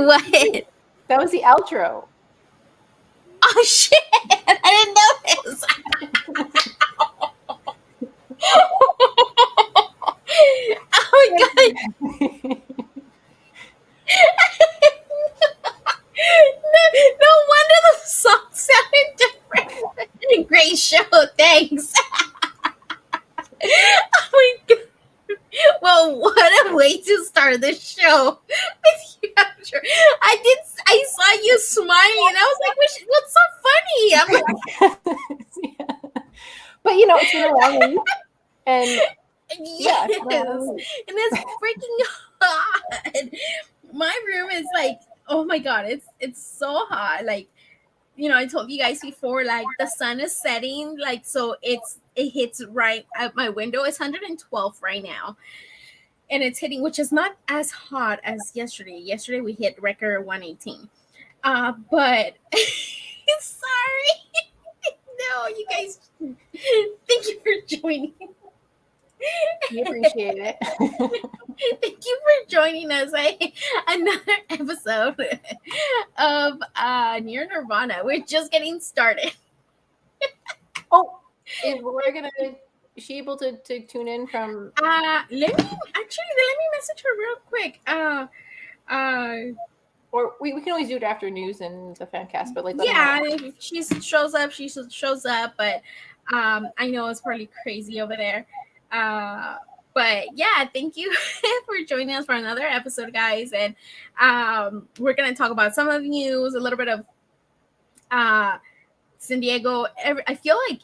What? That was the outro. Oh shit! I didn't notice. Oh my god! No wonder the song sounded different. Great show, thanks. Oh my god. Well, what a way to start the show. I saw you smiling, and I was like, "What's so funny?" I'm like, Yeah. But it's been a long week, and "Yes," it's been a long and week. it's freaking hot. My room is like, oh my god, it's so hot. Like, I told you guys before, like the sun is setting, like so it hits right at my window. It's 112 right now, and it's hitting, which is not as hot as yesterday. Yesterday we hit record 118. But sorry. No, you guys. Thank you for joining. We appreciate it. Thank you for joining us. Another episode of Near Nirvana. We're just getting started. Oh, is she able to tune in from? Let me message her real quick. Or we can always do it after news and the fan cast, but let Yeah, her know. if she shows up, she shows up. But I know it's probably crazy over there. But yeah, thank you for joining us for another episode, guys. And we're gonna talk about some of the news, a little bit of San Diego. I feel like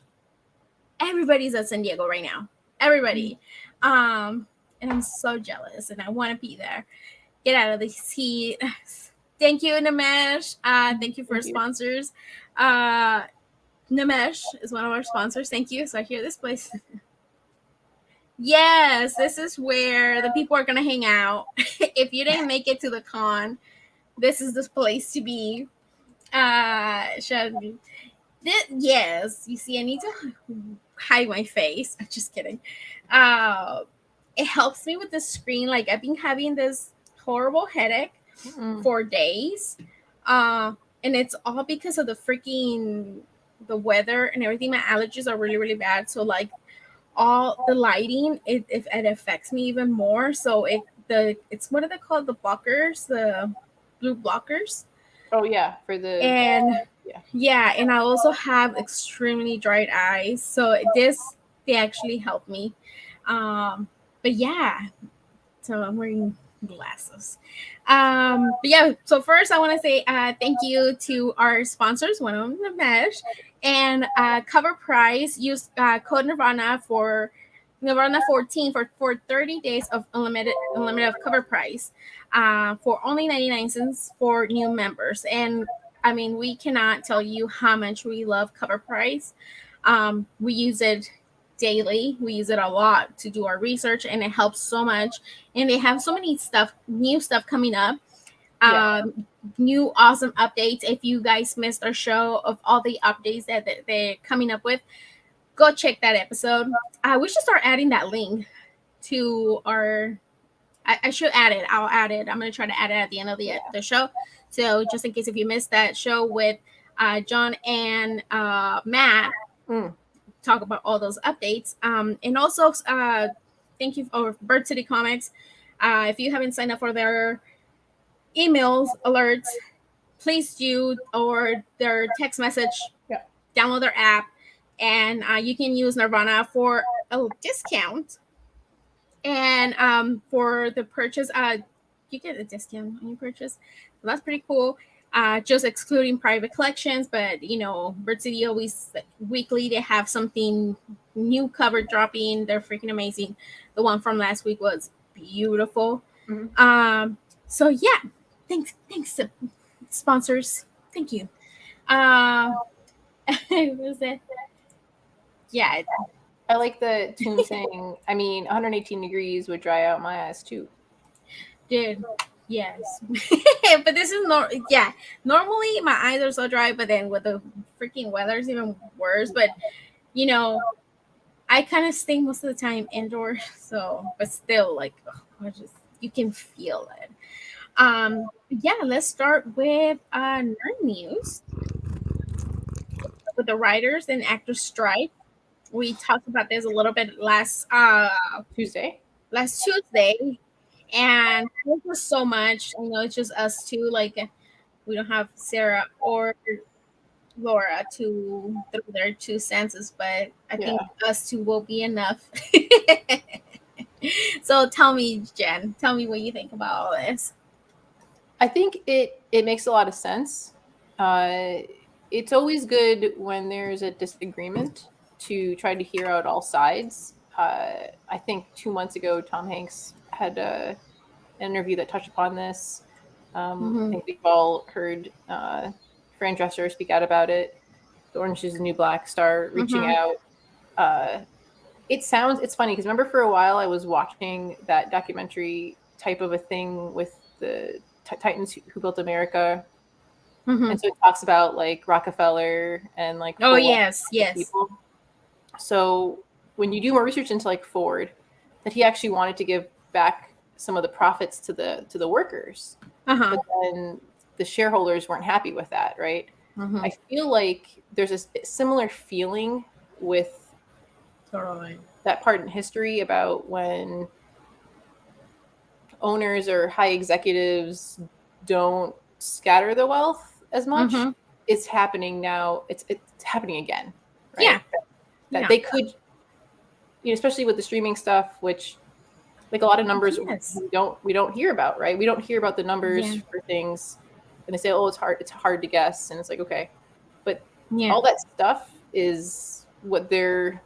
everybody's at San Diego right now. Everybody. And I'm so jealous, and I want to be there. Get out of the heat. Thank you, Namesh. Thank you for sponsors. Namesh is one of our sponsors. Thank you. So I hear this place. Yes, this is where the people are going to hang out. If you didn't make it to the con, this is the place to be. Yes, you see, I need to hide my face. I'm just kidding. It helps me with the screen. Like, I've been having this horrible headache for days. And it's all because of the weather and everything. My allergies are really, really bad. So, like, all the lighting, it affects me even more. So it's what are they called? The blockers, the blue blockers. Oh yeah, for the and I also have extremely dried eyes. So they actually help me. But yeah, so I'm wearing glasses. But yeah, so first I want to say thank you to our sponsors, one of them, the Mesh, and Cover Price. Use code Nirvana for Nirvana 14 for 30 days of unlimited of Cover Price for only 99 cents for new members. And I mean, we cannot tell you how much we love Cover Price. We use it daily. We use it a lot to do our research, and it helps so much. And they have so many new stuff coming up. New awesome updates. If you guys missed our show of all the updates that they're coming up with, go check that episode. We should start adding that link to our. I should add it. I'll add it. I'm going to try to add it at the end of the show. So just in case if you missed that show with John and Matt, talk about all those updates. And also, thank you for Bird City Comics. If you haven't signed up for their emails alerts, please do, or their text message. Download their app, and you can use Nirvana for a discount. And for the purchase, you get a discount on your purchase. So that's pretty cool. Just excluding private collections, but Bird City always weekly they have something new cover dropping. They're freaking amazing. The one from last week was beautiful. So yeah, thanks sponsors. Thank you. What was that? Yeah. I like the tune saying, 118 degrees would dry out my eyes too. Dude, yes. But this is normally my eyes are so dry, but then with the freaking weather it's even worse. But I kind of stay most of the time indoors, so but still, like, you can feel it. Yeah, let's start with nerd news with the writers and actors strike. We talked about this a little bit Tuesday. last Tuesday, and thank you so much. I know it's just us two. Like we don't have Sarah or Laura to throw their two senses, but I Yeah. think us two will be enough. So tell me, Jen, tell me what you think about all this. I think it makes a lot of sense. It's always good when there's a disagreement to try to hear out all sides. I think 2 months ago, Tom Hanks had an interview that touched upon this. I Mm-hmm. think we've all heard Fran Dresser speak out about it. The Orange is the New Black star reaching Mm-hmm. out. It's funny because remember for a while I was watching that documentary type of a thing with the Titans who built America, Mm-hmm. and so it talks about like Rockefeller and like Oh Ford, yes, the yes. people. So when you do more research into like Ford, that he actually wanted to give back some of the profits to the workers, Uh-huh. but then the shareholders weren't happy with that, right? Mm-hmm. I feel like there's a similar feeling with Totally. that part in history about when owners or high executives don't scatter the wealth as much. Mm-hmm. It's happening now. It's happening again, Yeah. right? That Yeah. they could, especially with the streaming stuff, which like a lot of numbers Yes. we don't hear about, right? We don't hear about the Yeah. numbers for things, and they say, oh, it's hard to guess, and it's like okay, but Yeah. all that stuff is what they're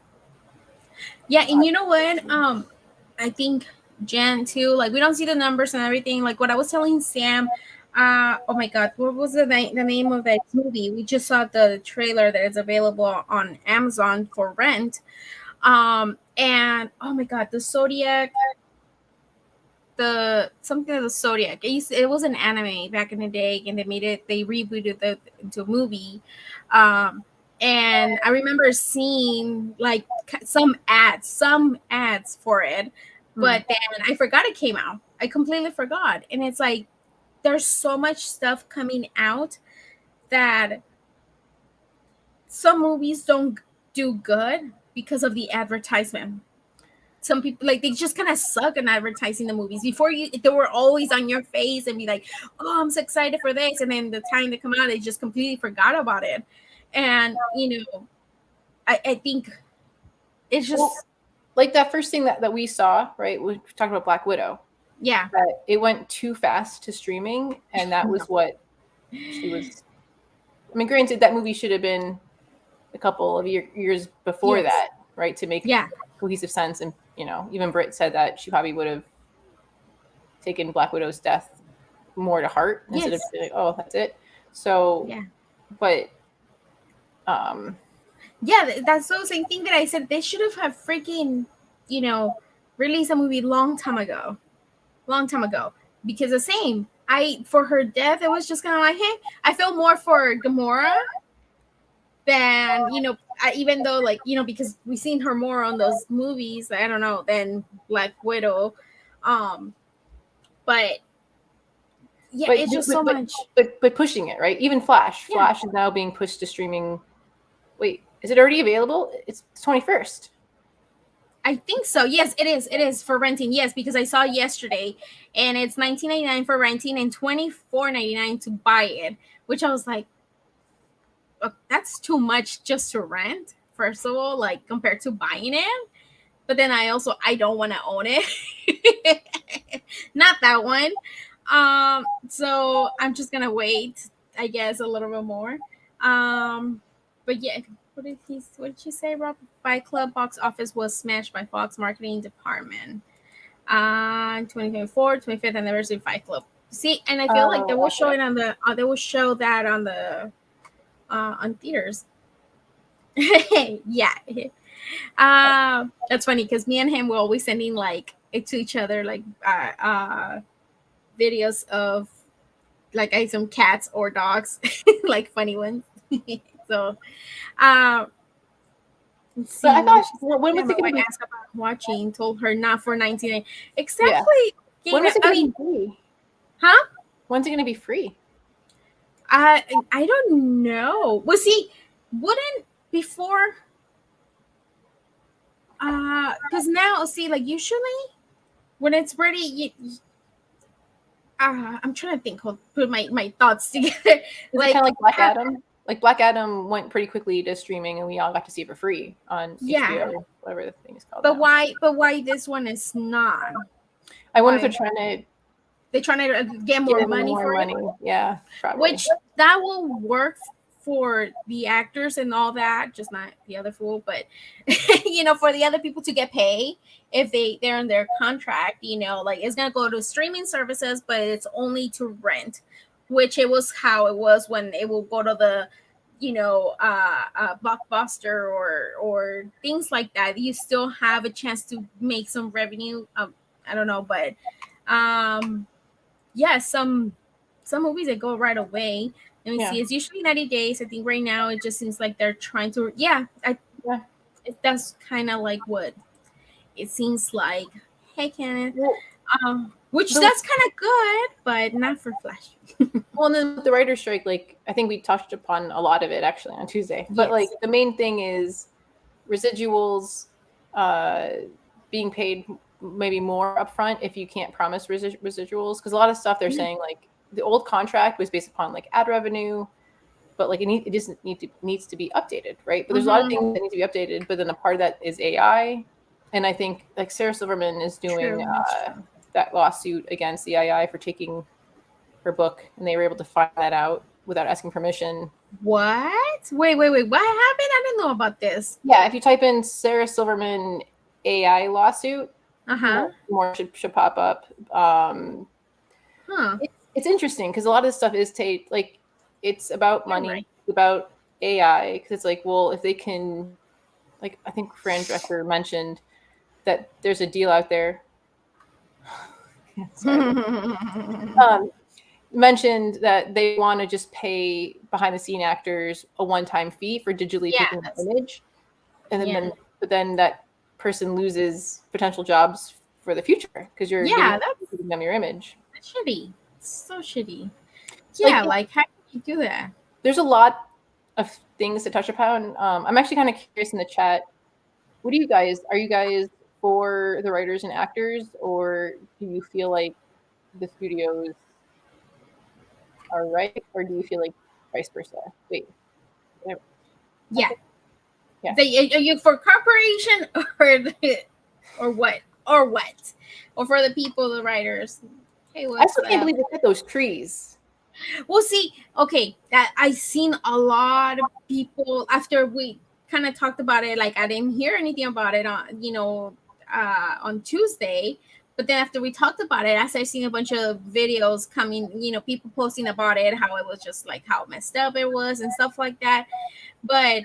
Yeah, and you know what? I think Jen too. Like we don't see the numbers and everything. Like what I was telling Sam. Oh my God, what was the name of that movie? We just saw the trailer that is available on Amazon for rent. And oh my God, the Zodiac, the something of the Zodiac. It was an anime back in the day, and they rebooted it into a movie. Um, and I remember seeing like some ads for it, hmm. but then I forgot it came out. I completely forgot, and it's like there's so much stuff coming out that some movies don't do good because of the advertisement. Some people like they just kind of suck in advertising the movies. Before they were always on your face and be like, "Oh, I'm so excited for this," and then the time they come out, they just completely forgot about it. And I think it's Well, just like that first thing that we saw, right? We talked about Black Widow. yeah, That it went too fast to streaming, and that was what she was. I mean, granted, that movie should have been a couple of years before yes, that, right, to make yeah, cohesive sense. And even Britt said that she probably would have taken Black Widow's death more to heart instead of yes, being like, "Oh, that's it." So, yeah, but um, yeah. That's the same thing that I said. They should have freaking, you know, released a movie long time ago, because the same. I for her death, it was just kind of like, hey, I feel more for Gamora than even though like because we've seen her more on those movies. I don't know than Black Widow, um, but yeah, but it's just but so but much. but pushing it, right? Even Flash, Yeah, Flash is now being pushed to streaming. Wait, is it already available? It's 21st. I think so. Yes, it is. It is for renting. Yes, because I saw yesterday, and it's 19.99 for renting and 24.99 to buy it. Which I was like, that's too much just to rent. First of all, like compared to buying it. But then I don't want to own it. Not that one. So I'm just gonna wait, I guess, a little bit more. But yeah, what did she say, Rob? Fight Club box office was smashed by Fox marketing department. 2024 25th anniversary Fight Club. See, and I feel like they will show Okay. it on the they will show that on the on theaters. Yeah. That's funny because me and him were always sending like it to each other, like videos of like some cats or dogs, like funny ones. So, uh, let's But I see what thought, she said. when Yeah, was my it going wife to be? asked about watching, told her not for 19. Yeah. Exactly. When was it I going to mean, be free? huh? When's it going to be free? I don't know. Well, see, wouldn't before because now see like usually when it's ready I'm trying to think, hold, put my thoughts together. Is it Like, kind of like Black Adam? Like Black Adam went pretty quickly to streaming, and we all got to see it for free on yeah, HBO, whatever the thing is called but now. why this one is not? I wonder if Why they're trying to they trying to get more get money more for it? money. Yeah, probably. Which that will work for the actors and all that, just not the other fool, but for the other people to get paid if they're in their contract, like it's gonna go to streaming services, but it's only to rent, which it was how it was when it will go to the blockbuster or things like that. You still have a chance to make some revenue. I don't know, but um yeah, some movies that go right away. Let me Yeah. see. It's usually 90 days. I think right now it just seems like they're trying to. Yeah, Yeah. that's kind of like what it seems like. Hey, Kenneth. Well, Which that's kind of good, but not for Flash. well, and then with the writer's strike, like I think we touched upon a lot of it actually on Tuesday. But like Yes. the main thing is residuals being paid maybe more upfront if you can't promise residuals, because a lot of stuff they're saying like the old contract was based upon like ad revenue, but like it just needs to be updated, right? But there's a lot of things that need to be updated, but then a part of that is AI, and I think like Sarah Silverman is doing True. That's true. that lawsuit against the AI for taking her book, and they were able to find that out without asking permission. What? Wait. What happened? I didn't know about this. Yeah, if you type in Sarah Silverman AI lawsuit, Uh-huh. more should pop up. Huh. It's interesting because a lot of this stuff is like it's about You're money, right. it's about AI, because it's like, well, if they can, like I think Fran Drescher mentioned that there's a deal out there. Sorry. Mentioned that they want to just pay behind the scene actors a one-time fee for digitally Yeah, taking the image, and yeah. but then that person loses potential jobs for the future because you're Yeah, giving them your image. that's shitty. It's so shitty. Like Yeah, like how can you do that? there's a lot of things to touch upon. I'm actually kind of curious in the chat. What do you guys? Are you guys for the writers and actors, or do you feel like the studios are right, or do you feel like vice versa? Wait, Yeah. yeah. Are you for corporation or what? Or what? Or for the people, the writers? Hey, I what's still can't up? believe they cut those trees. Well, see, okay, that I seen a lot of people after we kind of talked about it. Like I didn't hear anything about it on Tuesday, but then after we talked about it, I seen a bunch of videos coming. People posting about it, how it was just like how messed up it was and stuff like that. But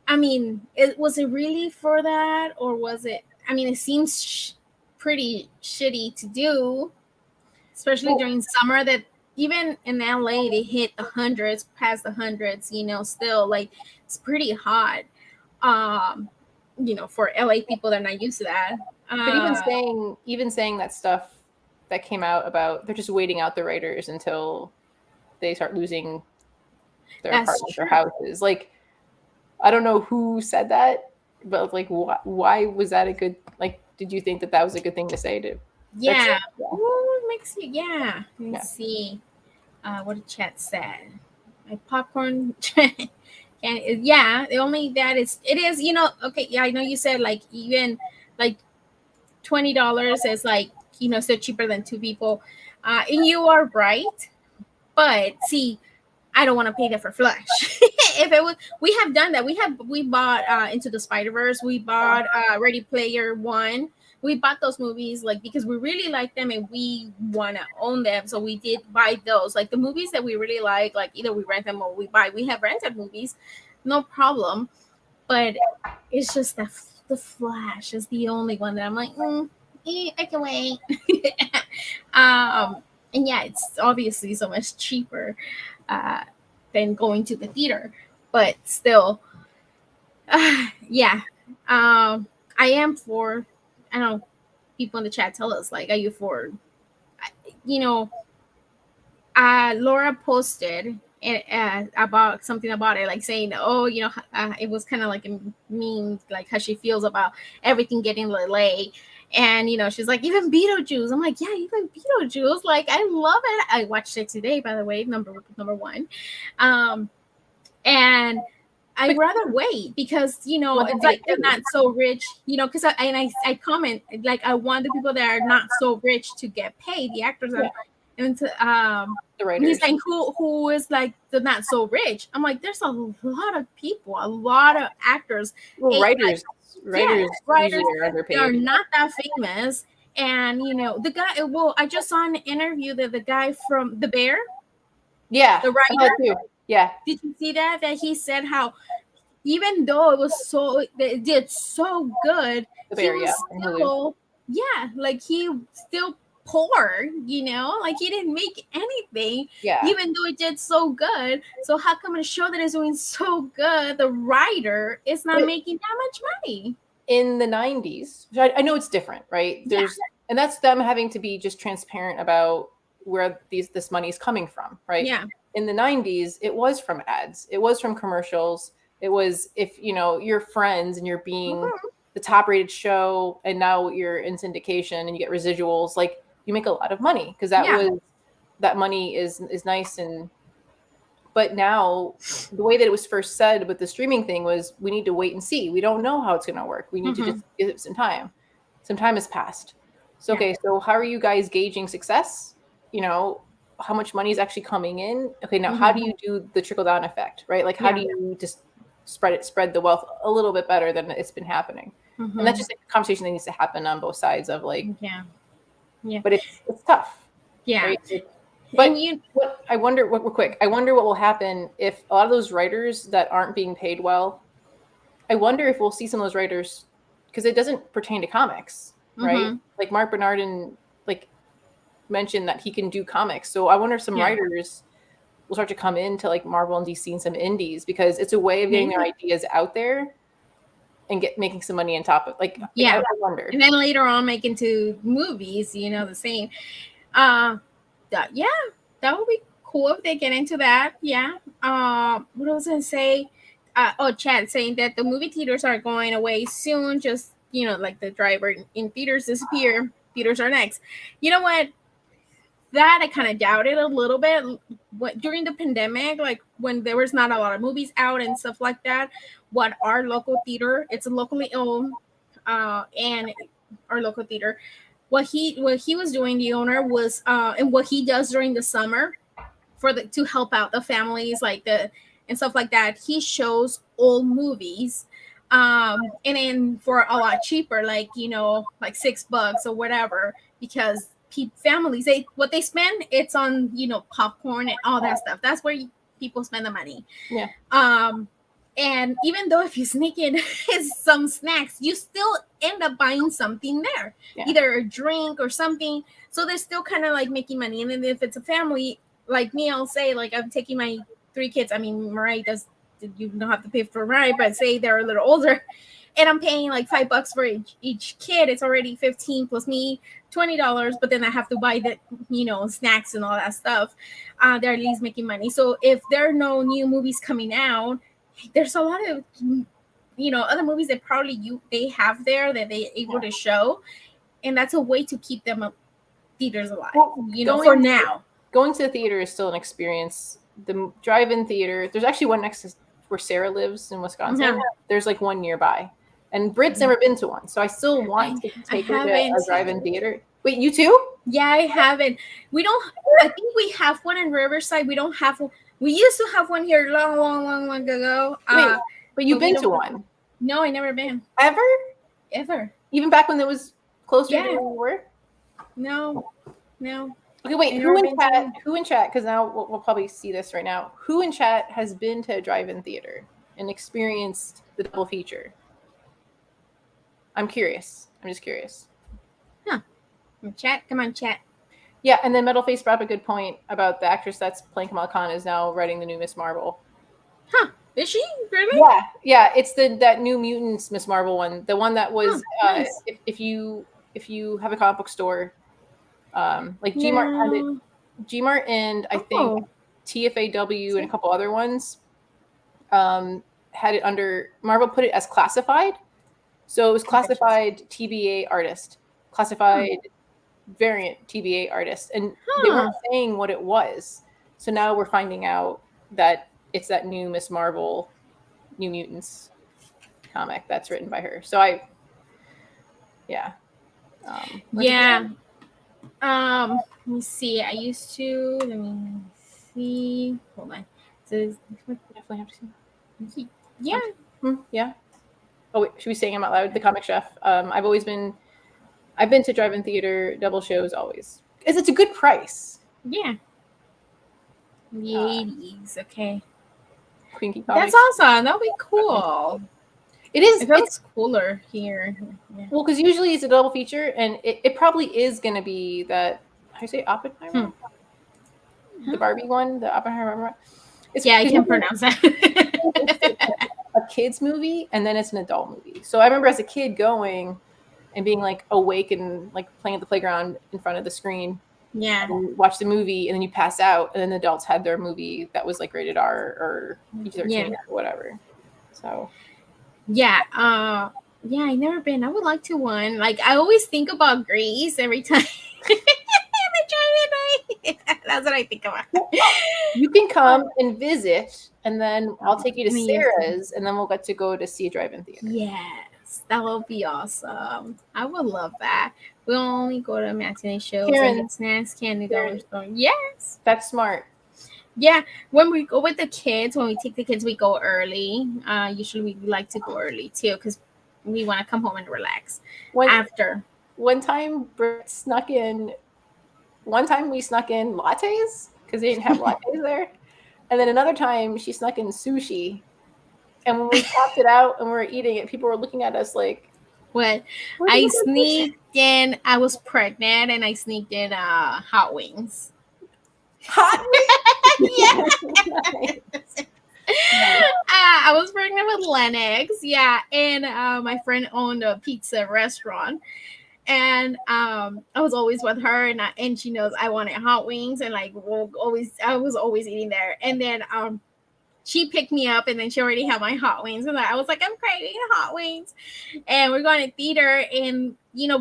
I mean, was it really for that, or was it? I mean, it seems pretty shitty to do, especially Well, during summer. That even in LA, they hit the hundreds, past the hundreds. Still like it's pretty hot. Um, for LA people, they're not used to that. but even saying that stuff that came out about they're just waiting out the writers until they start losing their That's apartments or true. houses. Like I don't know who said that, but like why was that a good like? Did you think that was a good thing to say? Yeah. Yeah. Ooh, makes you. Yeah. Let me Yeah. see. What the chat said. My popcorn. And yeah, the only that it is okay. Yeah, I know you said like even like $20 is like still cheaper than two people, and you are right. But see, I don't want to pay that for Flash. If it was, we have done that. We bought Into the Spider-Verse. We bought Ready Player One. We bought those movies like because we really like them and we want to own them. So we did buy those. Like the movies that we really like either we rent them or we buy. We have rented movies, no problem. But it's just that the Flash is the only one that I'm like, I can wait. And yeah, it's obviously so much cheaper uh, than going to the theater, but still, yeah. I am for. I don't know. People in the chat tell us like, are you for? You know, Laura posted it, about something about it, like saying, "Oh, it was kind of like a meme, like how she feels about everything getting delayed." And she's like, "Even Beetlejuice." I'm like, "Yeah, even Beetlejuice. Like, I love it. I watched it today, by the way, number one." Um, and I'd rather wait because Well, it's I like they're not so rich, because I comment, like, I want the people that are not so rich to get paid, the actors yeah, are, and the he's writers. like, who is like the not so rich. I'm like, there's a lot of people, a lot of actors, Well, like, yeah, writers writers usually are that are underpaid. not that famous. And the guy, well, I just saw an interview that the guy from The Bear, Yeah, the I know that writer, too. Yeah, did you see that he said how even though it did so good, the he bear. Yeah, was on Hulu. still, yeah, like, he still poor, like, he didn't make anything, Yeah, even though it did so good. So how come a show that is doing so good, the writer is not but making that much money? in the '90s, so I know it's different, right? Yeah. And that's them having to be just transparent about where this money is coming from, right? Yeah. In the '90s, it was from ads, it was from commercials, it was if you're Friends and you're being Mhm. the top rated show, and now you're in syndication and you get residuals, like you make a lot of money because Yeah. that money is nice. And but now the way that it was first said with the streaming thing was, we need to wait and see, we don't know how it's going to work, we need to Hmm. just give it some time has passed. So Yeah. okay, so how are you guys gauging success? How much money is actually coming in? Okay, now how Hmm. do you do the trickle down effect, right? Like how Yeah. do you just spread the wealth a little bit better than it's been happening? And that's Hmm. just a conversation that needs to happen on both sides of, like, Yeah. Yeah. but it's tough, Yeah. right? And But what I wonder, what real quick, I wonder what will happen if a lot of those writers that aren't being paid well. I wonder if we'll see some of those writers, because it doesn't pertain to comics, right? hmm Like Mark Bernardin, like, mentioned that he can do comics. So I wonder if some yeah, writers will start to come into like Marvel and DC and some indies, because it's a way of getting their maybe. ideas out there and making some money on top of, like I Yeah. wonder. And then later on make into movies, the same. Uh, yeah, that would be cool if they get into that. Yeah. What was I gonna say? Chad saying that the movie theaters are going away soon. Just like the driver in theaters disappear. Theaters are next. You know what? That I kind of doubted a little bit. During the pandemic, like when there was not a lot of movies out and stuff like that. What our local theater, it's a locally owned, and our local theater, what he was doing, the owner was, and what he does during the summer to help out the families, like the and stuff like that, he shows old movies, and then for a lot cheaper, like like $6 or whatever, because families, what they spend, it's on popcorn and all that stuff. That's where people spend the money. Yeah, um and even though if you sneak in some snacks, you still end up buying something there, yeah, either a drink or something. So they're still kind of like making money. And then if it's a family like me, I'll say, like, I'm taking my 3 kids. I mean, Mariah does, you don't have to pay for Mariah, but say they're a little older, and I'm paying like $5 for each kid. It's already 15 plus me, $20. But then I have to buy the snacks and all that stuff. They're at least making money. So if there are no new movies coming out, there's a lot of other movies that probably they have there that they able yeah. to show, and that's a way to keep them up theaters alive, Well, for now. going to the theater is still an experience. The drive-in theater, there's actually one next to where Sarah lives in Wisconsin. Yeah. There's like one nearby, and Brit's never been to one, so I still want to I take her to a haven't. drive-in theater. Wait, you too? Yeah, I haven't. We don't. I think we have one in Riverside. We don't have one. We used to have one here long, long, long, long ago. Wait, but you've But we been to don't. one No, I never been ever? ever. Even back when it was closer to Yeah. where we were? No. No. Okay, I wait. never been to one. Who in chat? Because now we'll probably see this right now. Who in chat has been to a drive-in theater and experienced the double feature? I'm curious. I'm just curious. Chat. Come on, chat. Yeah, and then Metal Face brought up a good point about the actress that's playing Kamala Khan is now writing the new Miss Marvel. Huh? Is she really? Yeah, yeah. It's that New Mutants Miss Marvel one, the one that was Nice. if you have a comic book store, like G Mart had it. No. Gmart and I think Oh, TFAW and a couple other ones had it under Marvel put it as classified. So it was pictures. classified TBA artist, Huh. classified variant TBA artist, and they weren't Huh. saying what it was. So now we're finding out that it's that new Miss Marvel, New Mutants comic that's written by her. So yeah. Where'd you Yeah. Let me see. I used to. Let me see. Hold on. So, definitely have to see. yeah. Yeah. Oh wait, should we say him out loud? The comic chef. I've been to drive-in theater double shows always because it's a good price. Yeah. The Uh, 80s. Okay. Quinky That's Comics. awesome. That'll be cool. It is. It It's feels cooler here. Yeah. well because usually it's a double feature, and it probably is going to be that. How do you say Hmm. Oppenheimer? The Huh? Barbie one, the Oppenheimer. It's Yeah, I because can pronounce that. it's a kids movie and then it's an adult movie. So I remember as a kid going and being like awake and like playing at the playground in front of the screen Yeah. and watch the movie, and then you pass out, and then the adults had their movie that was like rated R or Yeah. PG-13 or whatever. So Yeah. Yeah, I never been. I would like to one. Like I always think about Greece every time. That's what I think about. you can come and visit, and then I'll take you to And then you- Sarah's, and then we'll get to go to see a drive-in theater. Yes, that will be awesome. I would love that. We'll only go to matinee shows and Karen, get snacks, candy, dollar Karen, store. Yes. that's smart. Yeah. When we go with the kids, when we take the kids, we go early. Usually we like to go early too because we want to come home and relax When after. one time Britt snuck in one time we snuck in lattes because they didn't have lattes there. And then another time she snuck in sushi. And when we popped it out and we were eating it, people were looking at us like, When where did I you get sushi? sneaked in, I was pregnant and I sneaked in hot wings. Hot Yeah. nice. Nice. I was pregnant with Lennox, yeah, and my friend owned a pizza restaurant, and I was always with her, and she knows I wanted hot wings, and like I was always eating there, and then she picked me up, and then she already had my hot wings, and I was like, I'm craving hot wings, and we're going to theater, and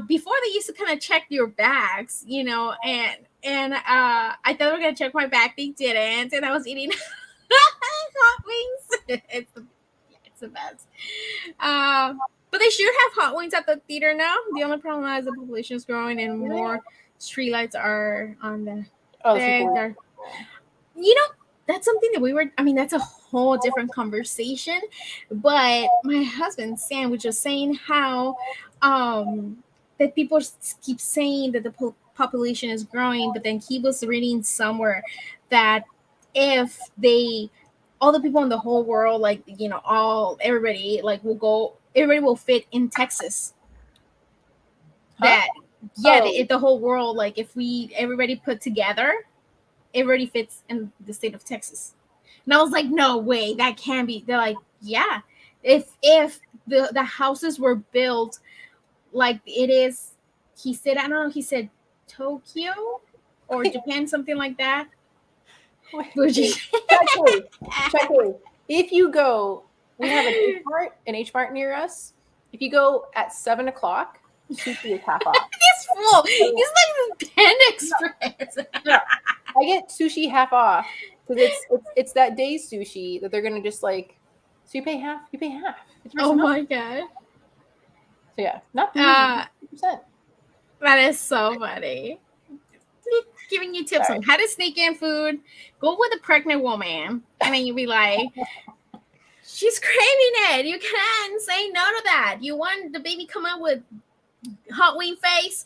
before they used to kind of check your bags, and I thought they were gonna check my bag, they didn't, and I was eating hot wings. It's the best. But they should have hot wings at the theater now. The only problem is the population is growing and more streetlights are on the Oh, the thing. people. You know, that's something that we were. I mean, that's a whole different conversation. But my husband Sam was just saying how that people keep saying that the population is growing, but then he was reading somewhere that if they all the people in the whole world, like all everybody, like everybody will fit in Texas. Huh? That yeah, Oh, the whole world, like if we everybody put together, everybody fits in the state of Texas. And I was like, no way, that can't be. They're like, yeah, if the houses were built like it is, he said, I don't know, he said Tokyo or wait, Japan, something like that. wait, Which wait. is Check in. If you go, we have an H Mart near us. If you go at 7 o'clock, sushi is half off. It's full. It's like the Pen Express. No, I get sushi half off because it's that day's sushi that they're gonna just like. So you pay half. You pay half. Oh 50% off. my god. So yeah, not bougie. Uh 50%. that is so funny. Giving you tips Sorry. on how to sneak in food. Go with a pregnant woman, and then you'll be like, she's craving it. You can't say no to that. You want the baby come out with hot wing face.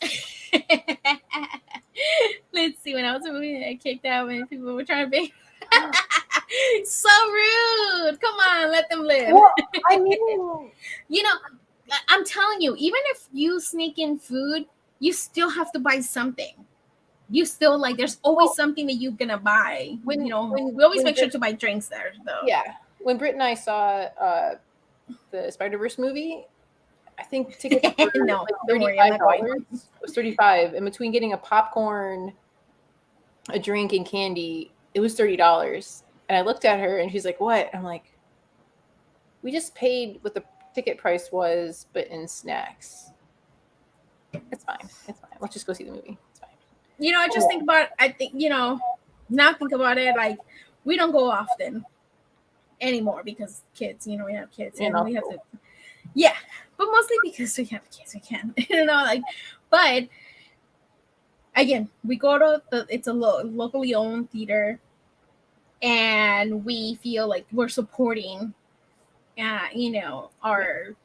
Let's see. When I was a movie, I kicked out when people were trying to be so rude. Come on, let them live. Well, I mean, I'm telling you, even if you sneak in food, you still have to buy something. You still like. There's always something that you're gonna buy. when we always make sure Brit, to buy drinks there, though. yeah, when Britt and I saw the Spider-Verse movie, I think tickets were No, like don't worry, I'm not going. $35. It was 35, and between getting a popcorn a drink and candy. It was $30. And I looked at her and she's like, what? I'm like, we just paid what the ticket price was, but in snacks. It's fine. It's fine. Let's just go see the movie. It's fine. I just think about, now think about it, like, we don't go often anymore because kids, we have kids and we have to, yeah, but mostly because we have kids, we can, like, but again, we go to it's a locally owned theater, and we feel like we're supporting, our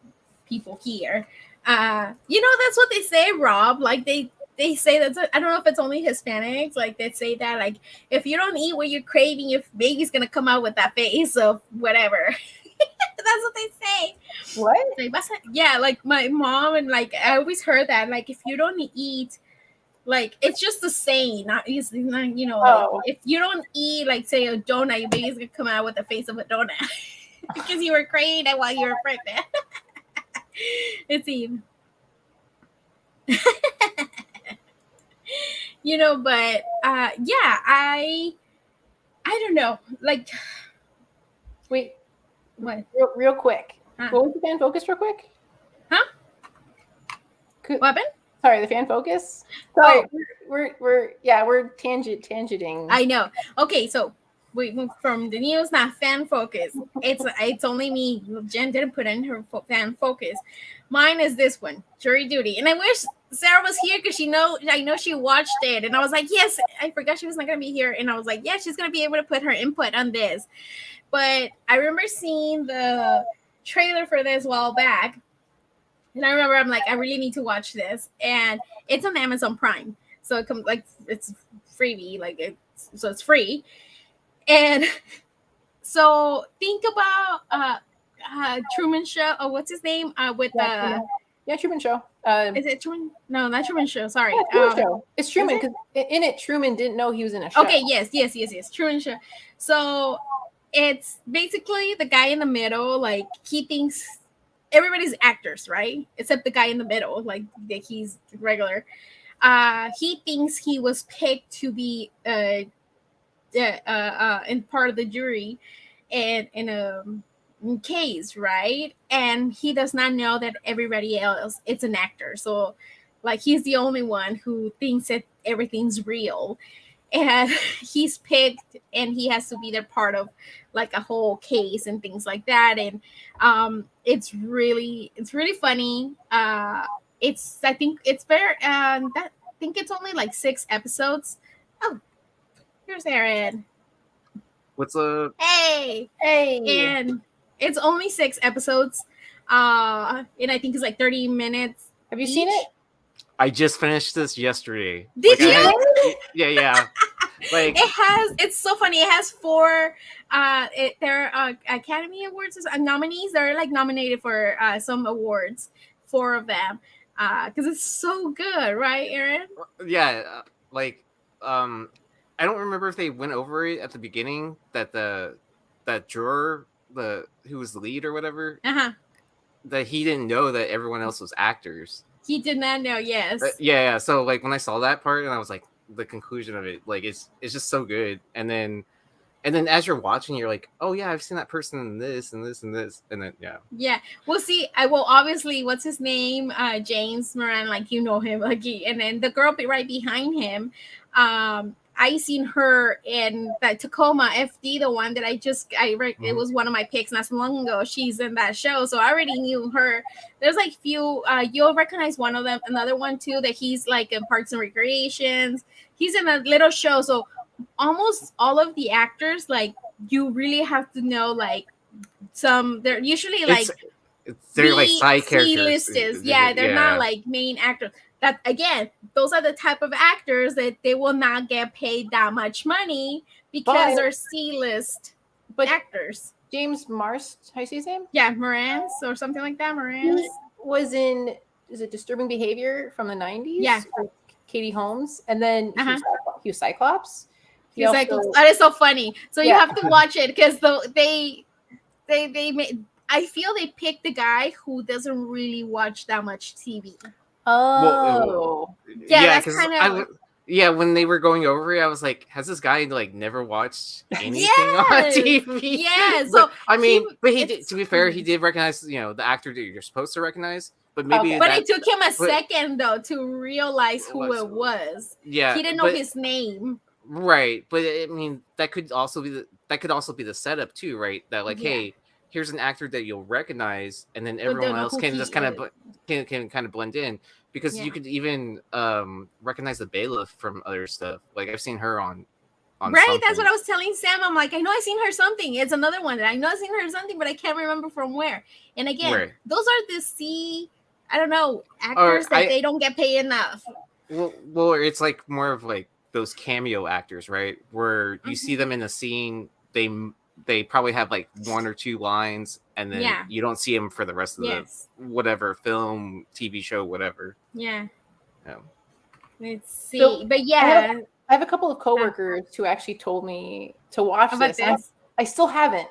people here. That's what they say, Rob. Like they say that, I don't know if it's only Hispanics. Like they say that, like, if you don't eat what you're craving, your baby's gonna come out with that face of whatever. That's what they say. What? Yeah, like my mom, and like I always heard that, like, if you don't eat, like, it's just the saying, not, like, if you don't eat, like, say, a donut, your baby's gonna come out with the face of a donut because you were craving it while you were pregnant. It's even. But yeah, I don't know, like, wait, what? Real quick. What was the fan focus, real quick? Huh? What happened? Sorry, the fan focus. Sorry, we're tangenting. I know. Okay, so we moved from the news, not fan focus. It's only me. Jen didn't put in her fan focus. Mine is this one, jury duty, and I wish Sarah was here because I know she watched it, and I was like, yes, I forgot she was not gonna be here, and I was like, yeah, she's gonna be able to put her input on this. But I remember seeing the trailer for this a while back, and I remember I'm like, I really need to watch this, and it's on Amazon Prime, so it comes, like, it's freebie, like, so it's free, and so think about Truman Show. Oh, what's his name? With Truman Show. Is it Truman? No, not Truman Show. Sorry. Yeah, Truman Show. It's Truman because in it, Truman didn't know he was in a show. Okay. Yes. Truman Show. So it's basically the guy in the middle. Like, he thinks everybody's actors, right? Except the guy in the middle, like he's regular. He thinks he was picked to be in part of the jury, and in a case, right? And he does not know that everybody else, it's an actor. So, like, he's the only one who thinks that everything's real, and he's picked, and he has to be there part of, like, a whole case and things like that. And it's really funny. I think it's very I think it's only like 6 episodes. Oh, here's Aaron. What's up? Hey. And it's only 6 episodes, and I think it's like 30 minutes. Have you seen it? I just finished this yesterday. Did you? Yeah. Like, it's so funny. It has 4 they're Academy Awards nominees. They're like nominated for some awards, 4 of them, because it's so good, right, Aaron? Yeah, like, I don't remember if they went over it at the beginning, that that juror, who was the lead or whatever, that he didn't know that everyone else was actors. He did not know. Yes. Yeah. So, like, when I saw that part, and I was like, the conclusion of it, like, it's just so good. And then as you're watching, you're like, oh yeah, I've seen that person in this and this and this, and then yeah. We'll see. I will obviously, what's his name, James Moran, like, you know him, like, and then the girl right behind him, I seen her in that Tacoma FD, the one that it was one of my picks not so long ago. She's in that show, so I already knew her. There's like few, you'll recognize one of them. Another one too, that he's like in Parks and Recreations. He's in a little show. So almost all of the actors, like, you really have to know, like, they're usually like they're like side characters. C-listers. Yeah, they're not like main actors. That, again, those are the type of actors that they will not get paid that much money because they're C-list actors. James Marst, how do you say his name? Yeah, Morans or something like that. Morans. He was in, is it Disturbing Behavior from the 90s? Yeah. Katie Holmes. And then he was Cyclops. That is so funny. So you have to watch it because they made, I feel they picked the guy who doesn't really watch that much TV. Oh, yeah, that's kind of. Yeah, when they were going over it, I was like, has this guy like never watched anything on Yes. TV? Yeah, so But, I mean, but he did. it's To be fair, he crazy. did recognize, the actor that you're supposed to recognize. But maybe Okay. But that. it took him a but- second though to realize who it was. Yeah, He didn't know but his name. right. But I mean, that could also be the setup too, right? That like, Yeah. hey, here's an actor that you'll recognize, and then But everyone don't know else who can he just kind of is. can kind of blend in, because Yeah. you could even recognize the bailiff from other stuff. Like I've seen her on Right, something. that's what I was telling Sam. I'm like, I know I've seen her something. It's another one that I know I've seen her something, but I can't remember from where. And again, Right. those are the I don't know, actors that they don't get paid enough. Well, it's like more of like those cameo actors, right? Where you see them in a scene, they probably have like one or two lines, and then you don't see them for the rest of the whatever film, TV show, whatever. Yeah. Let's see, So, but yeah, I have a couple of coworkers who actually told me to watch this. I still haven't.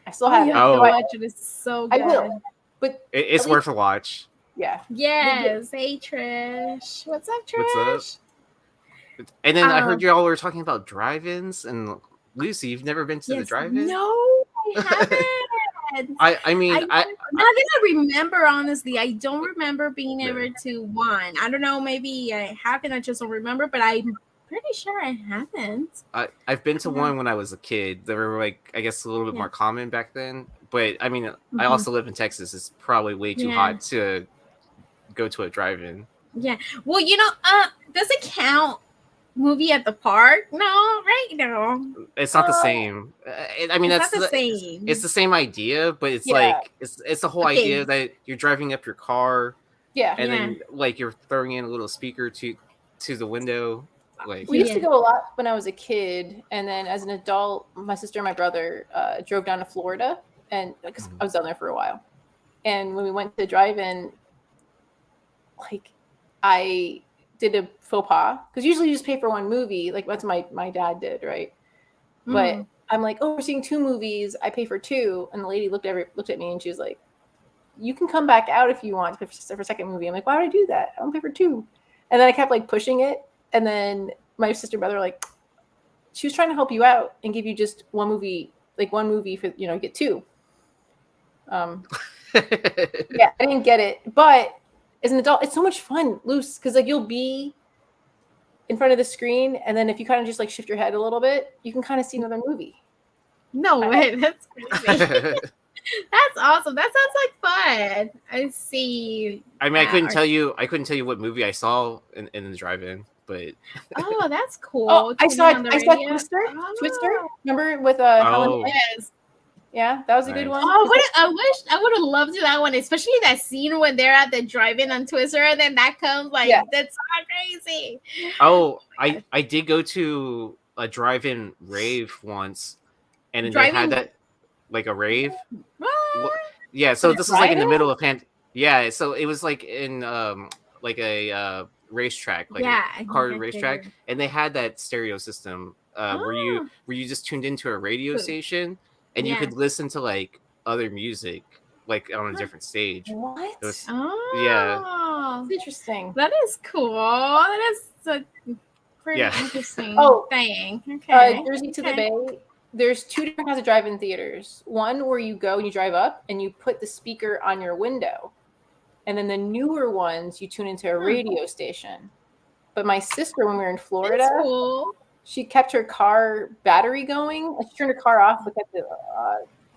Watch it. It's so good. I will, but it's worth a watch. Yeah. Yes. Hey, Trish. What's up, Trish? What's up? And then I heard y'all were talking about drive-ins, and Lucy, you've never been to the drive-in? No, I haven't. I mean, now that I remember, honestly, I don't remember being able to one. I don't know, maybe I haven't. I just don't remember, but I'm pretty sure I haven't. I've been to one when I was a kid. They were like, I guess, a little bit more common back then. But I mean, I also live in Texas. It's probably way too hot to go to a drive-in. Yeah. Well, does it count? Movie at the park? No, right? No, it's not the same. I mean, that's the same. It's the same idea, but it's like it's the whole idea that you're driving up your car, and then like you're throwing in a little speaker to the window. Like we used to go a lot when I was a kid, and then as an adult, my sister and my brother drove down to Florida, and because I was down there for a while, and when we went to drive-in, like I did a faux pas, because usually you just pay for one movie, like that's my dad did, right? But I'm like, oh, we're seeing two movies, I pay for two, and the lady looked at me and she was like, you can come back out if you want to pay for a second movie. I'm like, why would I do that? I don't pay for two. And then I kept like pushing it, and then my sister and brother were like, she was trying to help you out and give you just one movie for get two. Yeah, I didn't get it, but as an adult, it's so much fun, loose, because like you'll be in front of the screen, and then if you kind of just like shift your head a little bit, you can kind of see another movie. No way, that's crazy. That's awesome. That sounds like fun. I see. I mean, I couldn't tell you what movie I saw in the drive-in, but oh, that's cool. Oh, I saw Twister. Oh. Twister. Remember with Helen? Yes. Yeah, that was a good one. Oh, I would have loved that one, especially that scene when they're at the drive-in on Twister, and then that comes that's so crazy. Oh, I did go to a drive-in rave once, and they had that like a rave. What? Yeah, so this was like in the middle of yeah, so it was like in like a racetrack, like a car racetrack, and they had that stereo system where you just tuned into a radio station. And you could listen to like other music, like on a different stage. What? Yeah. That's interesting. That is cool. That is a pretty interesting thing. Okay. Jersey to the Bay. There's two different kinds of drive-in theaters. One where you go and you drive up and you put the speaker on your window. And then the newer ones, you tune into a radio station. But my sister, when we were in Florida, she kept her car battery going. She turned her car off because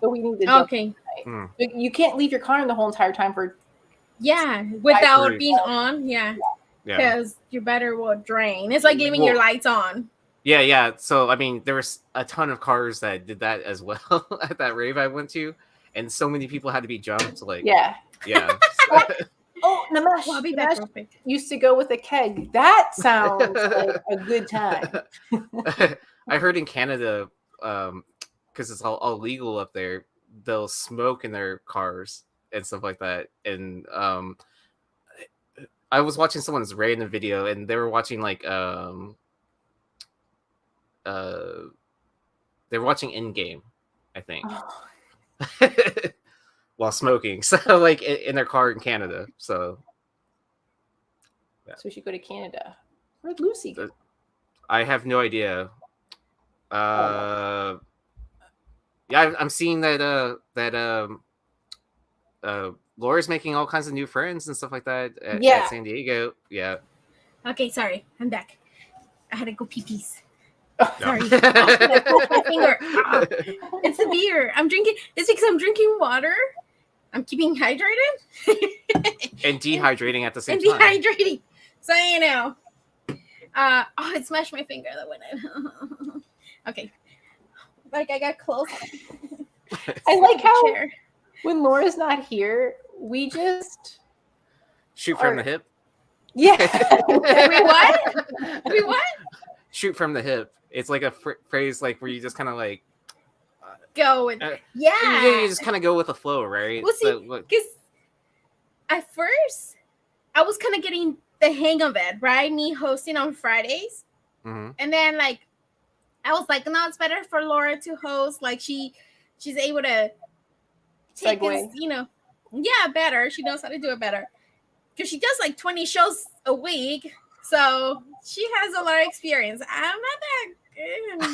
we needed to okay. You can't leave your car on the whole entire time for without being on. Yeah. Because your battery will drain. It's like leaving your lights on. Yeah. So I mean, there was a ton of cars that did that as well at that rave I went to, and so many people had to be jumped. Like yeah. Oh, Namesh used to go with a keg. That sounds like a good time. I heard in Canada, because it's all legal up there, they'll smoke in their cars and stuff like that. And I was watching someone's random video, and they were watching like they were watching Endgame, I think. While smoking, so like in their car in Canada. So we should go to Canada. Where'd Lucy go? I have no idea. Yeah, I'm seeing that Laura's making all kinds of new friends and stuff like that at San Diego. Yeah. Okay, sorry, I'm back. I had to go pee pees. Oh, sorry. My finger. It's the beer. I'm drinking. It's because I'm drinking water. I'm keeping hydrated. And dehydrating at the same and time. Dehydrating. So you know. It smashed my finger that went. Okay. Like I got close. I like how when Laura's not here, we just shoot from the hip. Yeah. Wait, what? Wait, what? Shoot from the hip. It's like a phrase like where you just kind of like go and you just kind of go with the flow, right? Well, see, because at first I was kind of getting the hang of it, right? Me hosting on Fridays, and then like I was like, no, it's better for Laura to host. Like she's able to take this, better. She knows how to do it better because she does like 20 shows a week, so she has a lot of experience. I'm not that.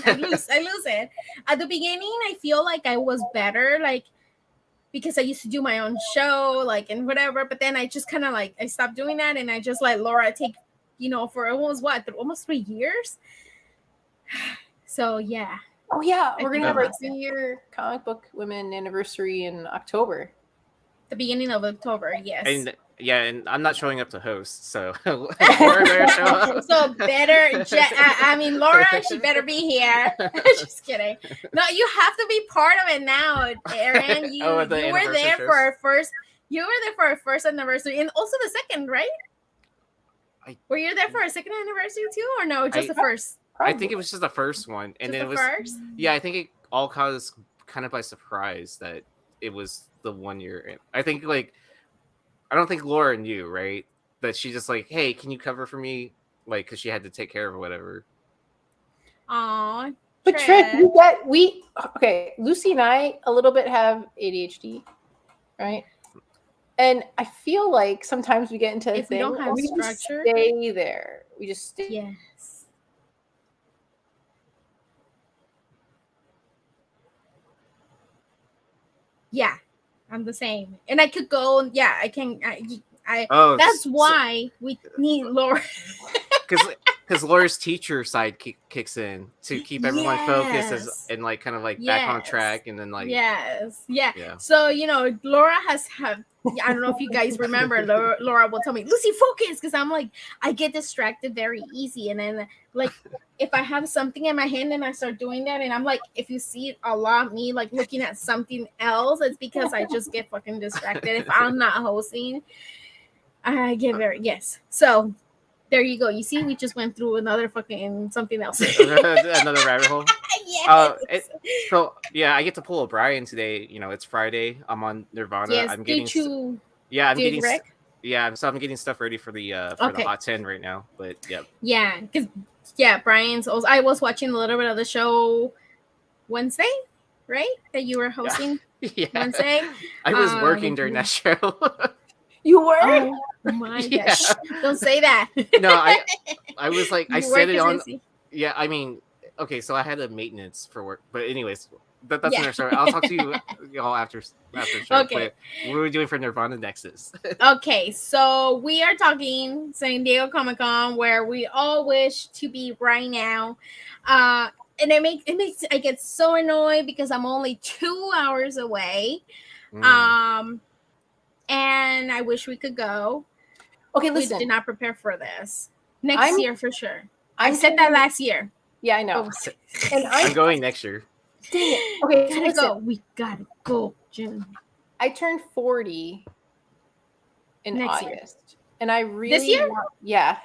I lose it. At the beginning, I feel like I was better, like because I used to do my own show, like and whatever. But then I just kind of like I stopped doing that, and I just let Laura take, for almost 3 years. So yeah. Oh yeah, we're gonna have our 2-year comic book women anniversary in October. The beginning of October, yes. And I'm not showing up to host, so Laura better show up. So better, Laura, she better be here. Just kidding. No, you have to be part of it now, Aaron. You were there for our first. You were there for our first anniversary, and also the second, right? Were you there for our second anniversary too, or no? Just the first. I think it was just the first one, and then it was. First? Yeah, I think it all caught us kind of by surprise that it was the 1 year. I think I don't think Laura knew, right? That she just like, hey, can you cover for me? Like, because she had to take care of whatever. Aw. But Trish, Lucy and I a little bit have ADHD, right? And I feel like sometimes we get into a thing. We don't have structure. Just stay there. We just stay. Yes. Yeah. I'm the same, and I could go. Yeah, I can. That's why we need Laura. Because Laura's teacher side kicks in to keep everyone focused and like kind of like back on track, and then like yeah. So Laura has I don't know if you guys remember. Laura will tell me, Lucy, focus, because I'm like I get distracted very easy, and then like if I have something in my hand and I start doing that, and I'm like, if you see a lot of me like looking at something else, it's because I just get fucking distracted. If I'm not hosting, I get So there you go. You see, we just went through another fucking something else. Another rabbit hole. Yes. So yeah, I get to pull O'Brien today. It's Friday. I'm on Nirvana. Yes, I'm getting. So I'm getting stuff ready for the Hot 10 right now. But yeah. Yeah, because Brian's also. I was watching a little bit of the show Wednesday, right? That you were hosting. Yeah. Wednesday. I was working during that show. You were? Oh my gosh! Don't say that. No, I was like I said it on. Busy. Yeah, I mean, okay, so I had a maintenance for work, but anyways, that's another story. I'll talk to you all after the show. Okay. What are we doing for Nirvana Nexus? Okay, so we are talking San Diego Comic-Con, where we all wish to be right now. And I get so annoyed because I'm only 2 hours away. And I wish we could go. Okay, listen. We did not prepare for this. Next year for sure. I said that last year. Yeah, I know. And I'm going next year. Dang it. Okay, gotta go. We gotta go, Jim. I turned 40 in next August. Year. And I really this year? Yeah.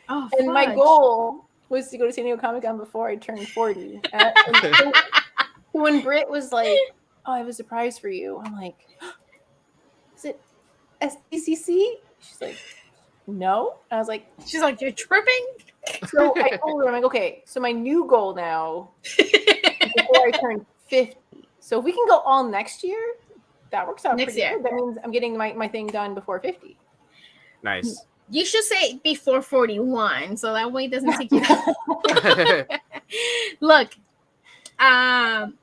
Oh, and fudge. My goal was to go to San Diego Comic-Con before I turned 40. So when Britt was like, oh, I have a surprise for you. I'm like, is it Sdcc? She's like, no. And I was like, she's like, you're tripping? So I told her, I'm like, okay, so my new goal now is before I turn 50. So if we can go all next year, that works out next pretty year. good. That means I'm getting my thing done before 50. Nice. You should say before 41, so that way it doesn't take you that long. Look, I'm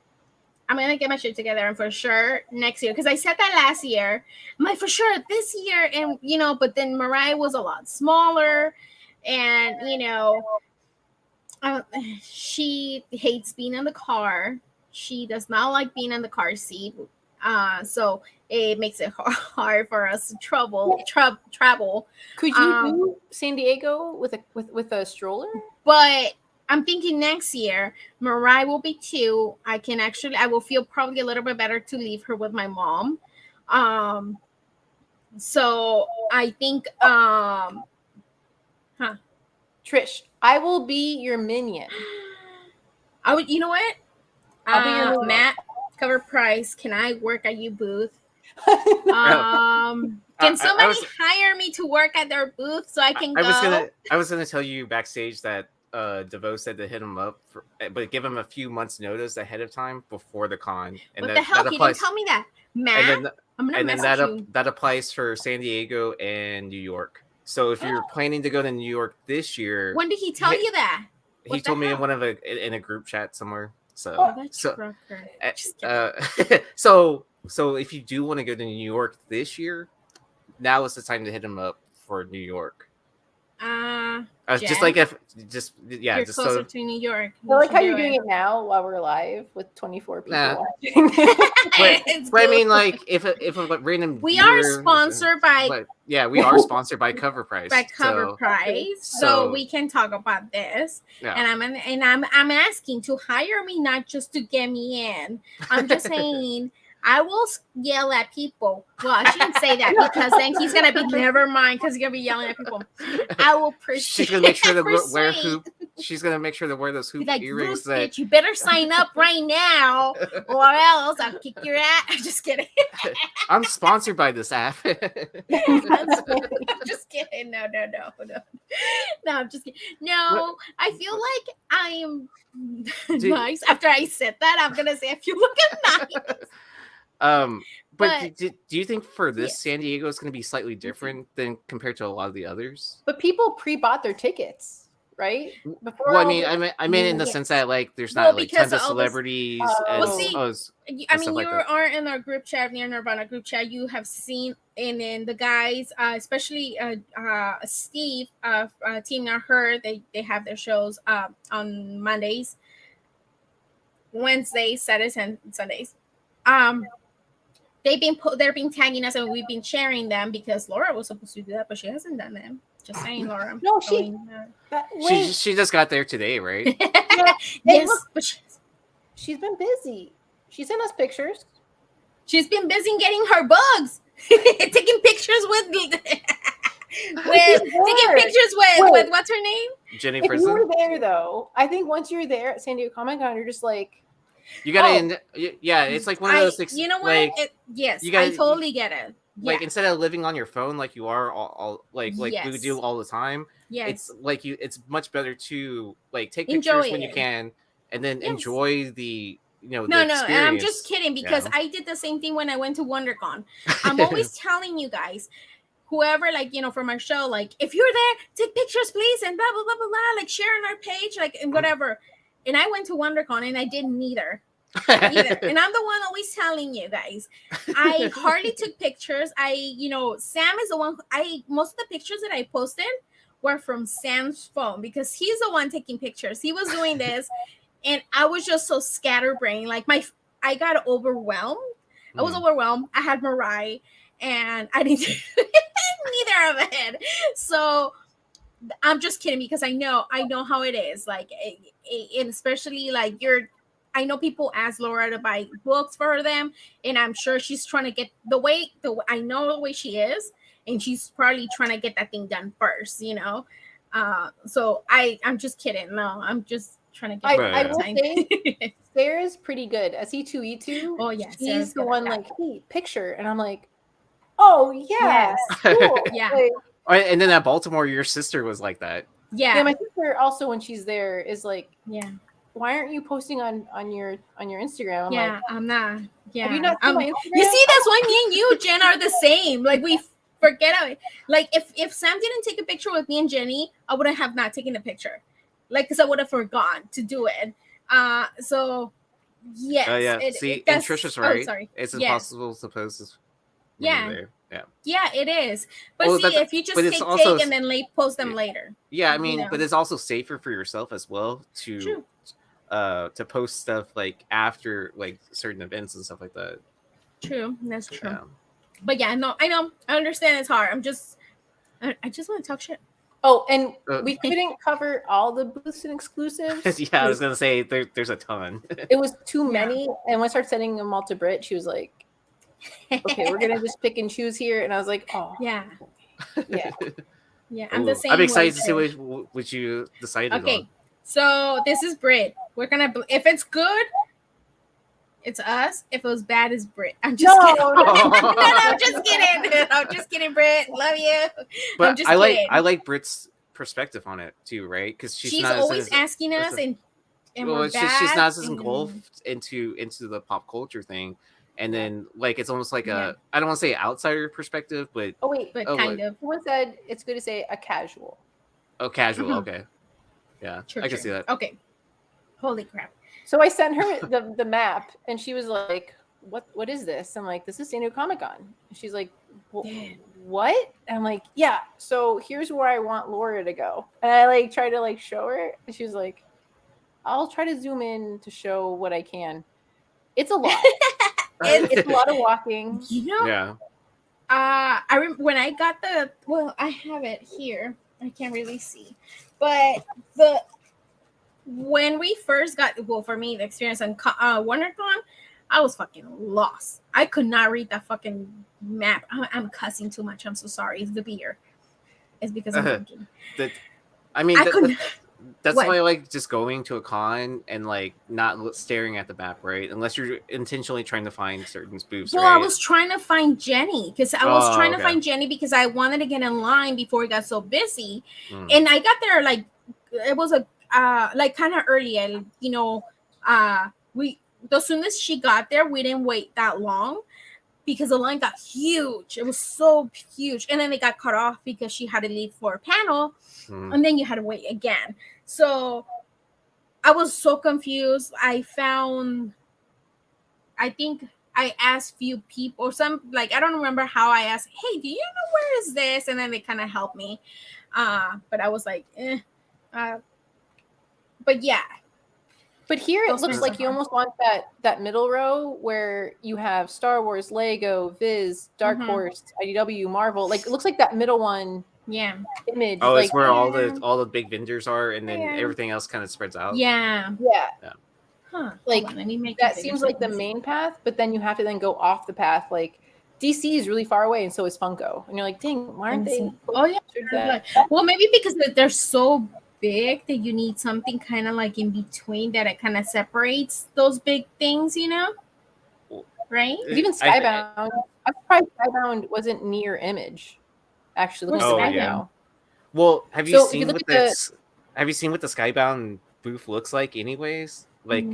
gonna get my shit together, and for sure next year, because I said that last year. I'm like, for sure this year, and but then Mariah was a lot smaller, and she hates being in the car. She does not like being in the car seat. So it makes it hard for us to travel. Could you do San Diego with a stroller? But I'm thinking next year, Mariah will be 2. I will feel probably a little bit better to leave her with my mom. So I think, Trish, I will be your minion. You know what? I'll be your Matt, cover price. Can I work at your booth? Can somebody hire me to work at their booth so I can go? I was gonna tell you backstage that DeVoe said to hit him up, but give him a few months notice ahead of time before the con. And what the hell? He didn't tell me that, Matt. I'm gonna message you. That applies for San Diego and New York. So if you're planning to go to New York this year, when did he tell you that? He told me in a group chat somewhere. So so if you do want to go to New York this year, now is the time to hit him up for New York. Just like you're closer to New York. I like how you're doing it now while we're live with 24 people watching. but I mean, like if a random we are sponsored by we are sponsored by Cover Price. So we can talk about this. Yeah. And I'm asking to hire me, not just to get me in. I'm just saying I will yell at people. Well, I shouldn't say that because then he's gonna be never mind because he's gonna be yelling at people. I will persuade. She's gonna make sure to wear hoop. She's gonna make sure to wear those hoop earrings. Bitch, you better sign up right now, or else I'll kick your ass. I'm just kidding. I'm sponsored by this app. Just kidding. No. I'm just kidding. No, I feel like I am nice. After I said that, I'm gonna say I feel looking nice. But do you think for this San Diego is going to be slightly different than compared to a lot of the others? But people pre-bought their tickets, right? Well, I mean, in the sense that like there's not like tons of celebrities. You aren't in our group chat, near Nirvana group chat. You have seen, and then the guys, especially Steve, Team Not Heard, they have their shows on Mondays, Wednesdays, Saturdays, and Sundays. They're been tagging us and we've been sharing them because Laura was supposed to do that, but she hasn't done them. Just saying, Laura. No, she just got there today, right? Yes, but she's been busy. She sent us pictures. She's been busy getting her bugs, taking pictures with what's her name? Jenny. If you were there though, I think once you're there at San Diego Comic-Con, you're just like. You gotta, it's like one of those. You know what? I totally get it. Like instead of living on your phone, like you are all we do all the time. It's like it's much better to like take pictures when you can, and then enjoy the No, and I'm just kidding because I did the same thing when I went to WonderCon. I'm always telling you guys. Whoever, from our show, like, if you're there, take pictures, please, and blah, blah, blah, blah, blah, like, share on our page, like, and whatever. And I went to WonderCon, and I didn't either. And I'm the one always telling you guys. I hardly took pictures. Sam is the one. Most of the pictures that I posted were from Sam's phone because he's the one taking pictures. He was doing this, and I was just so scatterbrained. Like, I got overwhelmed. I was overwhelmed. I had Mariah, and I didn't neither of it. So I'm just kidding because I know how it is. Like, and especially like I know people ask Laura to buy books for them, and I'm sure she's trying to get I know the way she is, and she's probably trying to get that thing done first, So I'm just kidding. No, I'm just trying to get. I will say, Sarah's pretty good. C2E2. Oh yeah, she's the one like, hey, picture, and I'm like, oh yeah, cool. Yeah. Like, and then at Baltimore, your sister was like that. Yeah, my sister also when she's there is like, yeah. Why aren't you posting on your Instagram? I'm not. Yeah, have you not seen my Instagram? You see, that's why me and you, Jen, are the same. Like we forget it. Like if Sam didn't take a picture with me and Jenny, I wouldn't have not taken a picture, like because I would have forgotten to do it. So yes, Yeah. See, and that's. Trisha's Oh, right. sorry. It's Yeah, impossible to post this when you're yeah, there. Yeah. yeah. It is. But Well, see, that, if you but just it's take also and then post them yeah, later, yeah. I you mean, but know. it's also safer for yourself as well True. to post stuff like after like certain events and stuff like that. True. That's true. Yeah. But yeah, no, I know. I understand it's hard. I just want to talk shit. Oh, and we couldn't cover all the booths and exclusives. Yeah, I was gonna say there's a ton. It was too many, and when I started sending them all to Britt, she was like, "Okay, we're gonna just pick and choose here," and I was like, "Oh, Yeah. yeah." Yeah, I'm the same. I'm excited to see too. what you decided Okay, on. so this is Brit. We're gonna. If it's good, it's us. If it was bad, it's Brit. I'm just kidding. No, I'm just kidding. I'm just kidding, Brit. Love you. But I'm just kidding. I like Brit's perspective on it too, right? Because she's not always asking us, and well, we're bad. she's not as engulfed into the pop culture thing. And then, like, it's almost like I don't want to say outsider perspective, but but kind of. Someone said it's good to say a casual. Oh, casual. Okay, yeah, I can see that. Okay, holy crap! So I sent her the map, and she was like, "What is this?" I'm like, "This is San Diego Comic-Con." And she's like, "What?" And I'm like, "Yeah. So here's where I want Laura to go." And I like try to like show her, and she's like, "I'll try to zoom in to show what I can." It's a lot. It's a lot of walking. You know? Yeah. I when I got I have it here. I can't really see, but when we first got for me the experience on WonderCon, I was fucking lost. I could not read that fucking map. I'm cussing too much. I'm so sorry. It's the beer. It's because I'm drinking. That's why I like just going to a con and like not staring at the map, right? Unless you're intentionally trying to find certain booths. Well, right? I was trying to find Jenny because I wanted to get in line before it got so busy, and I got there like it was a like kind of early. And we as soon as she got there, we didn't wait that long because the line got huge. It was so huge, and then it got cut off because she had to leave for a panel, and then you had to wait again. So I was so confused. I think I asked few people or some, like, I don't remember how I asked, hey, do you know where is this? And then they kind of helped me. But I was like, but yeah. But here it looks like you almost want that middle row where you have Star Wars, Lego, Viz, Dark Horse, IDW, Marvel. Like it looks like that middle one. Yeah. Image. Oh, like, it's where all the big vendors are, and then everything else kind of spreads out. Yeah. Yeah. Huh. Like that seems like the main path, but then you have to then go off the path. Like DC is really far away, and so is Funko. And you're like, dang, why aren't they? Oh yeah. Well, maybe because they're so big that you need something kind of like in between that it kind of separates those big things, right? Even Skybound. I'm surprised Skybound wasn't near Image. Actually, looking now. Well, have you seen what the Skybound booth looks like? Anyways, like,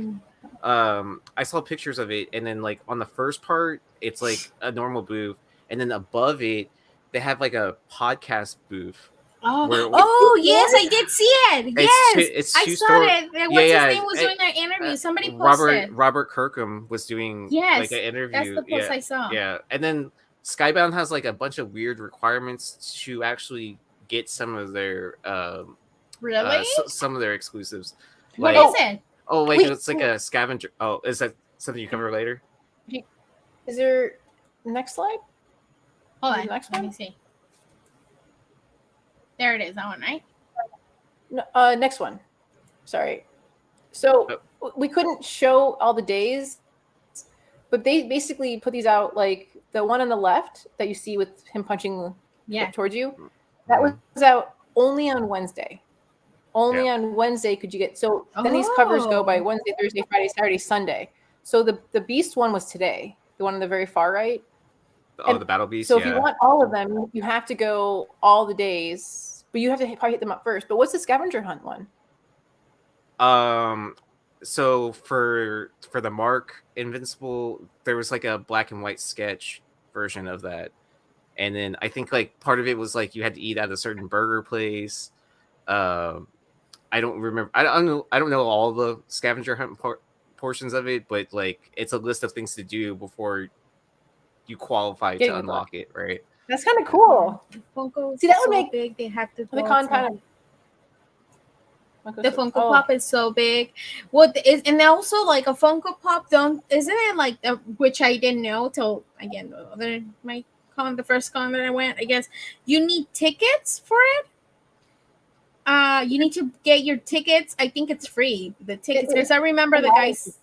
I saw pictures of it, and then like on the first part, it's like a normal booth, and then above it, they have like a podcast booth. Yes, I did see it. I saw it. What's his name was doing that interview? Somebody posted. Robert Kirkham was doing like an interview. That's the post I saw. Yeah, and then Skybound has like a bunch of weird requirements to actually get some of their some of their exclusives. What is it? Oh, like it's like a scavenger. Oh, is that something you cover later? Is there next slide? Hold on. Next one. Let me see. There it is. That one, right? No, next one. Sorry. So we couldn't show all the days, but they basically put these out, like the one on the left that you see with him punching towards you. That was out only on Wednesday. Only on Wednesday could you get. So then these covers go by Wednesday, Thursday, Friday, Saturday, Sunday. So the Beast one was today, the one on the very far right. Oh, the Battle Beast. So if you want all of them, you have to go all the days, but you have to probably hit them up first. But what's the scavenger hunt one? So for the Mark Invincible, there was like a black and white sketch version of that. and then I think like part of it was like you had to eat at a certain burger place. Um, I don't remember. I don't know. I don't know all the scavenger hunt portions of it, but like it's a list of things to do before you qualify to unlock it, right? That's kind of cool. Funko, see, that so would make big. They have to the con kind of. The Funko Pop is so big. What is and also like a Funko Pop? Don't isn't it like which I didn't know till again the first con that I went. I guess you need tickets for it. You need to get your tickets. I think it's free. The tickets because I remember the guys.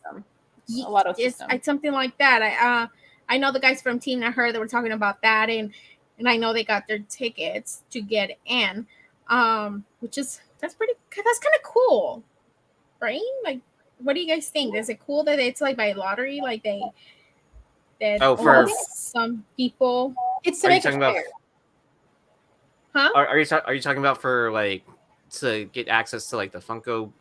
A lot of it's something like that. I know the guys from Team I heard they were talking about that and I know they got their tickets to get in. Which is that's kind of cool, right? Like, what do you guys think? Is it cool that it's like by lottery, like for some people? It's to make it fair. Huh? Are you talking about for like to get access to like the Funko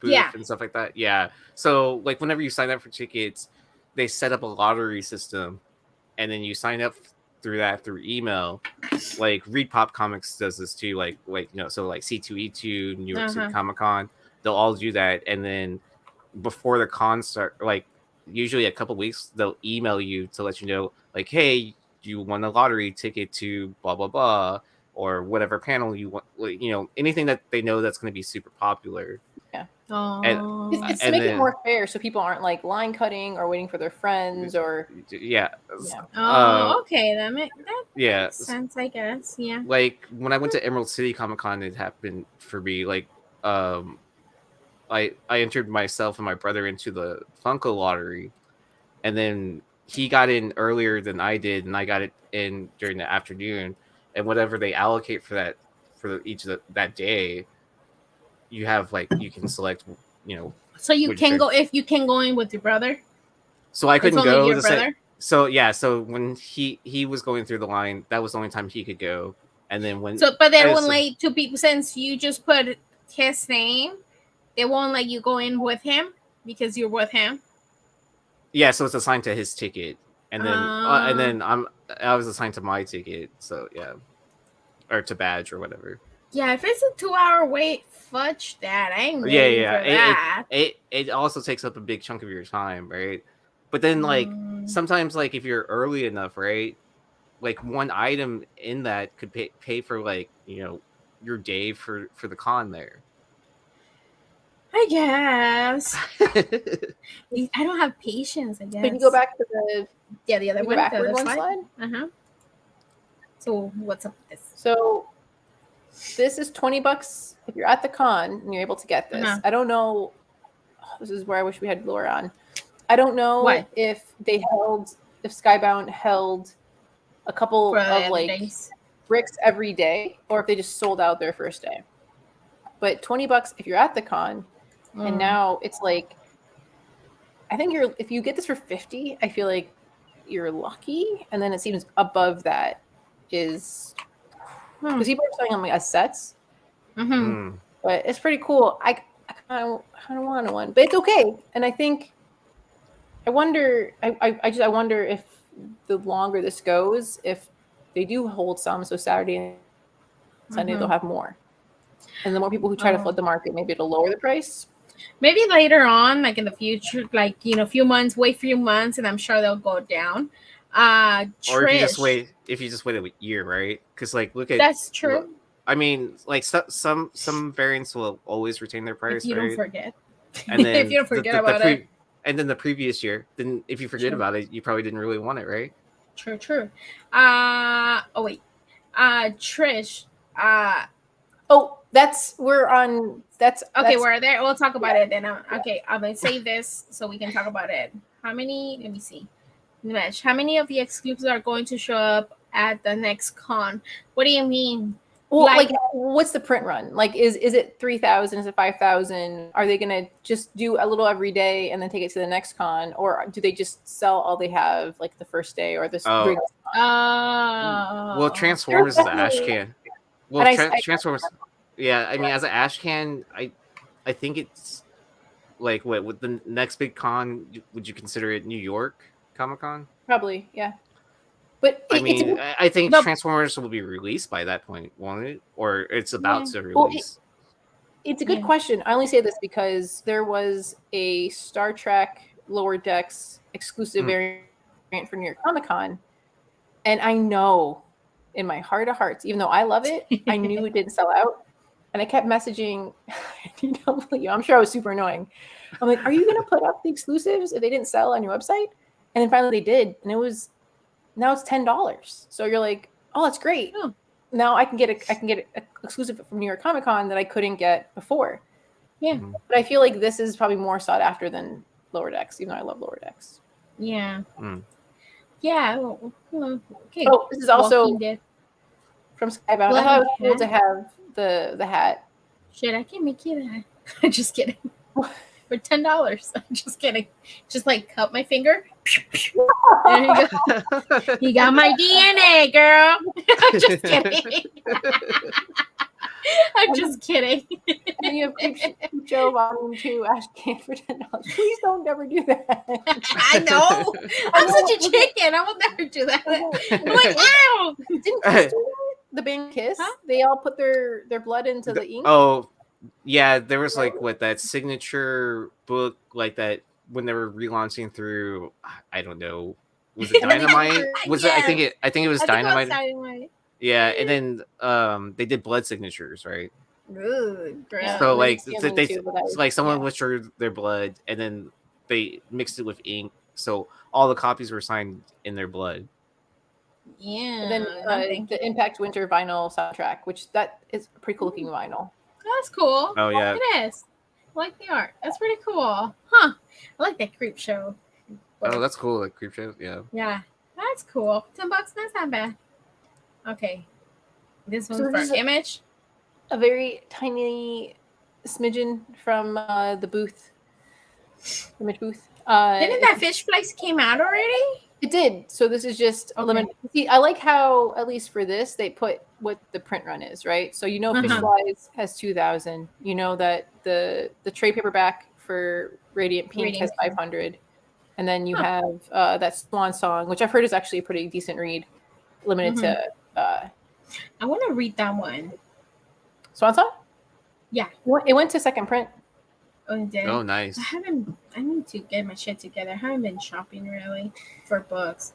booth and stuff like that? Yeah. So like whenever you sign up for tickets, they set up a lottery system, and then you sign up through email. Like Read Pop Comics does this too. Like so like C2E2, New York City Comic Con, they'll all do that, and then before the con start, like usually a couple weeks, they'll email you to let you know, like, hey, you won a lottery ticket to blah blah blah, or whatever panel you want, like, anything that they know that's going to be super popular. Yeah. It's to make it more fair, so people aren't like line cutting or waiting for their friends or yeah. Okay, that makes sense, I guess. Yeah. Like when I went to Emerald City Comic Con, it happened for me. Like, I entered myself and my brother into the Funko lottery, and then he got in earlier than I did, and I got it in during the afternoon. And whatever they allocate for each of that day, you have like you can select, So you can go if you can go in with your brother. So I couldn't go. Your brother? So when he was going through the line, that was the only time he could go. And then when but they won't let two people, since you just put his name, they won't let you go in with him because you're with him. Yeah, so it's assigned to his ticket, and then I was assigned to my ticket. So yeah, or to badge or whatever. Yeah, if it's a 2-hour wait, fudge that. I ain't waiting for that. It also takes up a big chunk of your time, right? But then like sometimes like if you're early enough, right? Like one item in that could pay for like, your day for the con there. I guess. I don't have patience, I guess. Can you go back to the other one? Backward one slide? Uh-huh. So what's up with this? So this is $20 if you're at the con and you're able to get this. I don't know. This is where I wish we had Laura on. I don't know if Skybound held a couple of like bricks every day, or if they just sold out their first day. But $20 if you're at the con, and now it's like, I think if you get this for $50, I feel like you're lucky, and then it seems above that is because people are selling them like as sets. But it's pretty cool. I kind of want one, but it's okay. And I think I wonder if the longer this goes, if they do hold some, so Saturday and Sunday they'll have more. And the more people who try to flood the market, maybe it'll lower the price. Maybe later on, like in the future, like a few months, and I'm sure they'll go down. Or if you just wait a year, right? Because like look at that's true. I mean, like some variants will always retain their price. If you don't forget, and then if you don't forget about it, and then the previous year, then if you forget about it, you probably didn't really want it, right? True. Trish. That's okay. We're there. We'll talk about it then. Okay, I'm gonna save this so we can talk about it. How many? Let me see. Nimesh, how many of the exclusives are going to show up at the next con? What do you mean? Well, like what's the print run? Like, is it 3,000? Is it 5,000? Are they gonna just do a little every day and then take it to the next con, or do they just sell all they have like the first day or this? Well, Transformers is an ash can. Well, Transformers. Yeah, I mean, as an ash can, I think it's like what with the next big con? Would you consider it New York Comic Con? Probably, yeah. But I mean, I think The- Transformers will be released by that point, won't it? Or it's about Yeah. to Well, release. it's a good Yeah. question. I only say this because there was a Star Trek Lower Decks exclusive variant for New York Comic Con, and I know in my heart of hearts, even though I love it, I knew it didn't sell out. And I kept messaging DW. I'm sure I was super annoying. I'm like, are you going to put up the exclusives if they didn't sell on your website? And then finally they did. And now it's $10. So you're like, oh, that's great. Oh. Now I can get an exclusive from New York Comic Con that I couldn't get before. Yeah. But I feel like this is probably more sought after than Lower Decks, even though I love Lower Decks. Yeah. Mm. Yeah. Okay. Oh, this is also Walking Dead. from Skybound. I Blood thought it was and cool to Hat? have the hat. Shit, I can make you that. I'm just kidding. For $10. I'm just kidding. Just like cut my finger. There you go. You got my DNA, girl. I'm just kidding. I'm just kidding. And then you have Creep Show Volume 2 Ash Can for $10. Please don't never do that. I know. I'm such a chicken. I will never do that. I'm like, wow. Didn't Kiss do that? The band Kiss? Huh? They all put their blood into the ink? Oh, yeah, there was like that signature book, like that when they were relaunching through, I don't know, was it Dynamite? Was it? I think it was Dynamite. Yeah, and then they did blood signatures, right? Ooh, Yeah. So Maybe like stealing they too, but that was- like someone yeah. withdrew their blood and then they mixed it with ink, so all the copies were signed in their blood. Yeah. And then the Impact Winter vinyl soundtrack, which that is a pretty cool looking vinyl. That's cool. Oh yeah, It is. I like the art. That's pretty cool. Huh. I like that Creep Show. oh that's cool, like Creepshow, yeah. Yeah. That's cool. $10. That's not bad. Okay. This one So for this is Image. a very tiny smidgen from the booth, Image booth. Didn't that Fish Flies came out already? It did. So this is just a Okay. limited. See, I like how at least for this they put what the print run is, right? So you know, Fish Flies has 2,000. You know that the trade paperback for Radiant Pink has 500, and then you have that Swan Song, which I've heard is actually a pretty decent read, limited to. I want to read that one. Swan Song? Yeah. It went to second print. Oh, it did? Oh, nice. I need to get my shit together. I haven't been shopping really for books.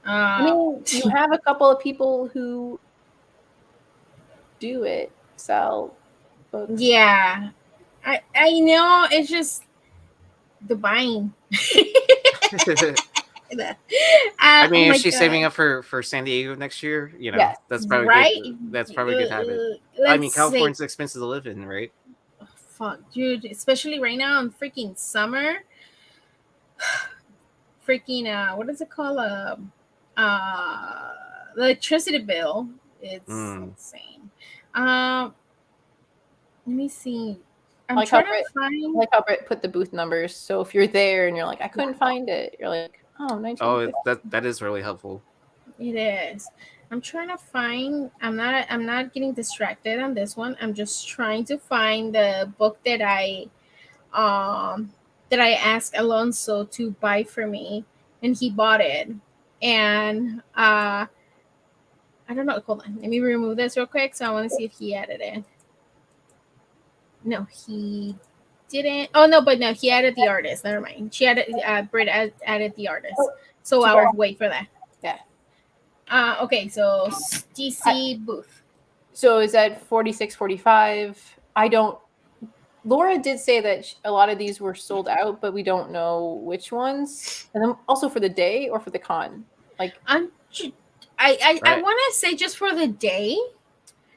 I mean, you have a couple of people who do it, sell books. Yeah. I know, it's just the buying. I mean, if she's saving up for San Diego next year, you know, Yes. that's probably Right? good. That's probably a good habit. I mean, California's expensive to live in, right? Oh, fuck, dude, especially right now in freaking summer. Freaking what is it called? The electricity bill. It's insane. Let me see. I'm like trying how to find. Like how Brett put the booth numbers. So if you're there and you're like, I couldn't find it, you're like, oh, 1950. Oh, that is really helpful. It is. I'm trying to find. I'm not getting distracted on this one. I'm just trying to find the book that I asked Alonso to buy for me, and he bought it. And I don't know. Hold on. Let me remove this real quick. So I want to see if he added it. No, he didn't. Oh no, but no, he added the artist. Never mind. She added. Britt added the artist. So I'll wait for that. Yeah. Okay. So DC booth. So is that 46.45? I don't. Laura did say that a lot of these were sold out, but we don't know which ones. And then also for the day or for the con. Like I want to say just for the day,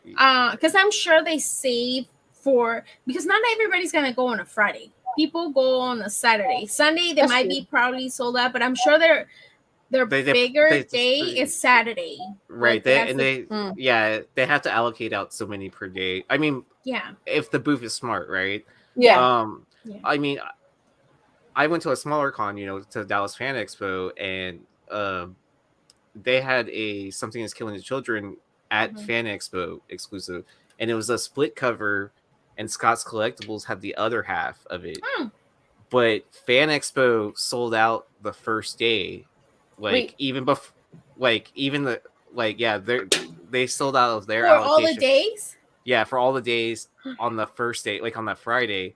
because I'm sure they save for, because not everybody's gonna go on a Friday. People go on a Saturday, Sunday. They might be probably sold out, but I'm sure their bigger day is Saturday. Right. Like, they have to allocate out so many per day. I mean, yeah, if the booth is smart, right? Yeah. I mean, I went to a smaller con, to Dallas Fan Expo, and they had a Something Is Killing the Children at Fan Expo exclusive, and it was a split cover, and Scott's Collectibles had the other half of it. But Fan Expo sold out the first day, Like even before, like even the they sold out of their for allocation. all the days. Yeah, for all the days on the first day, like on that Friday,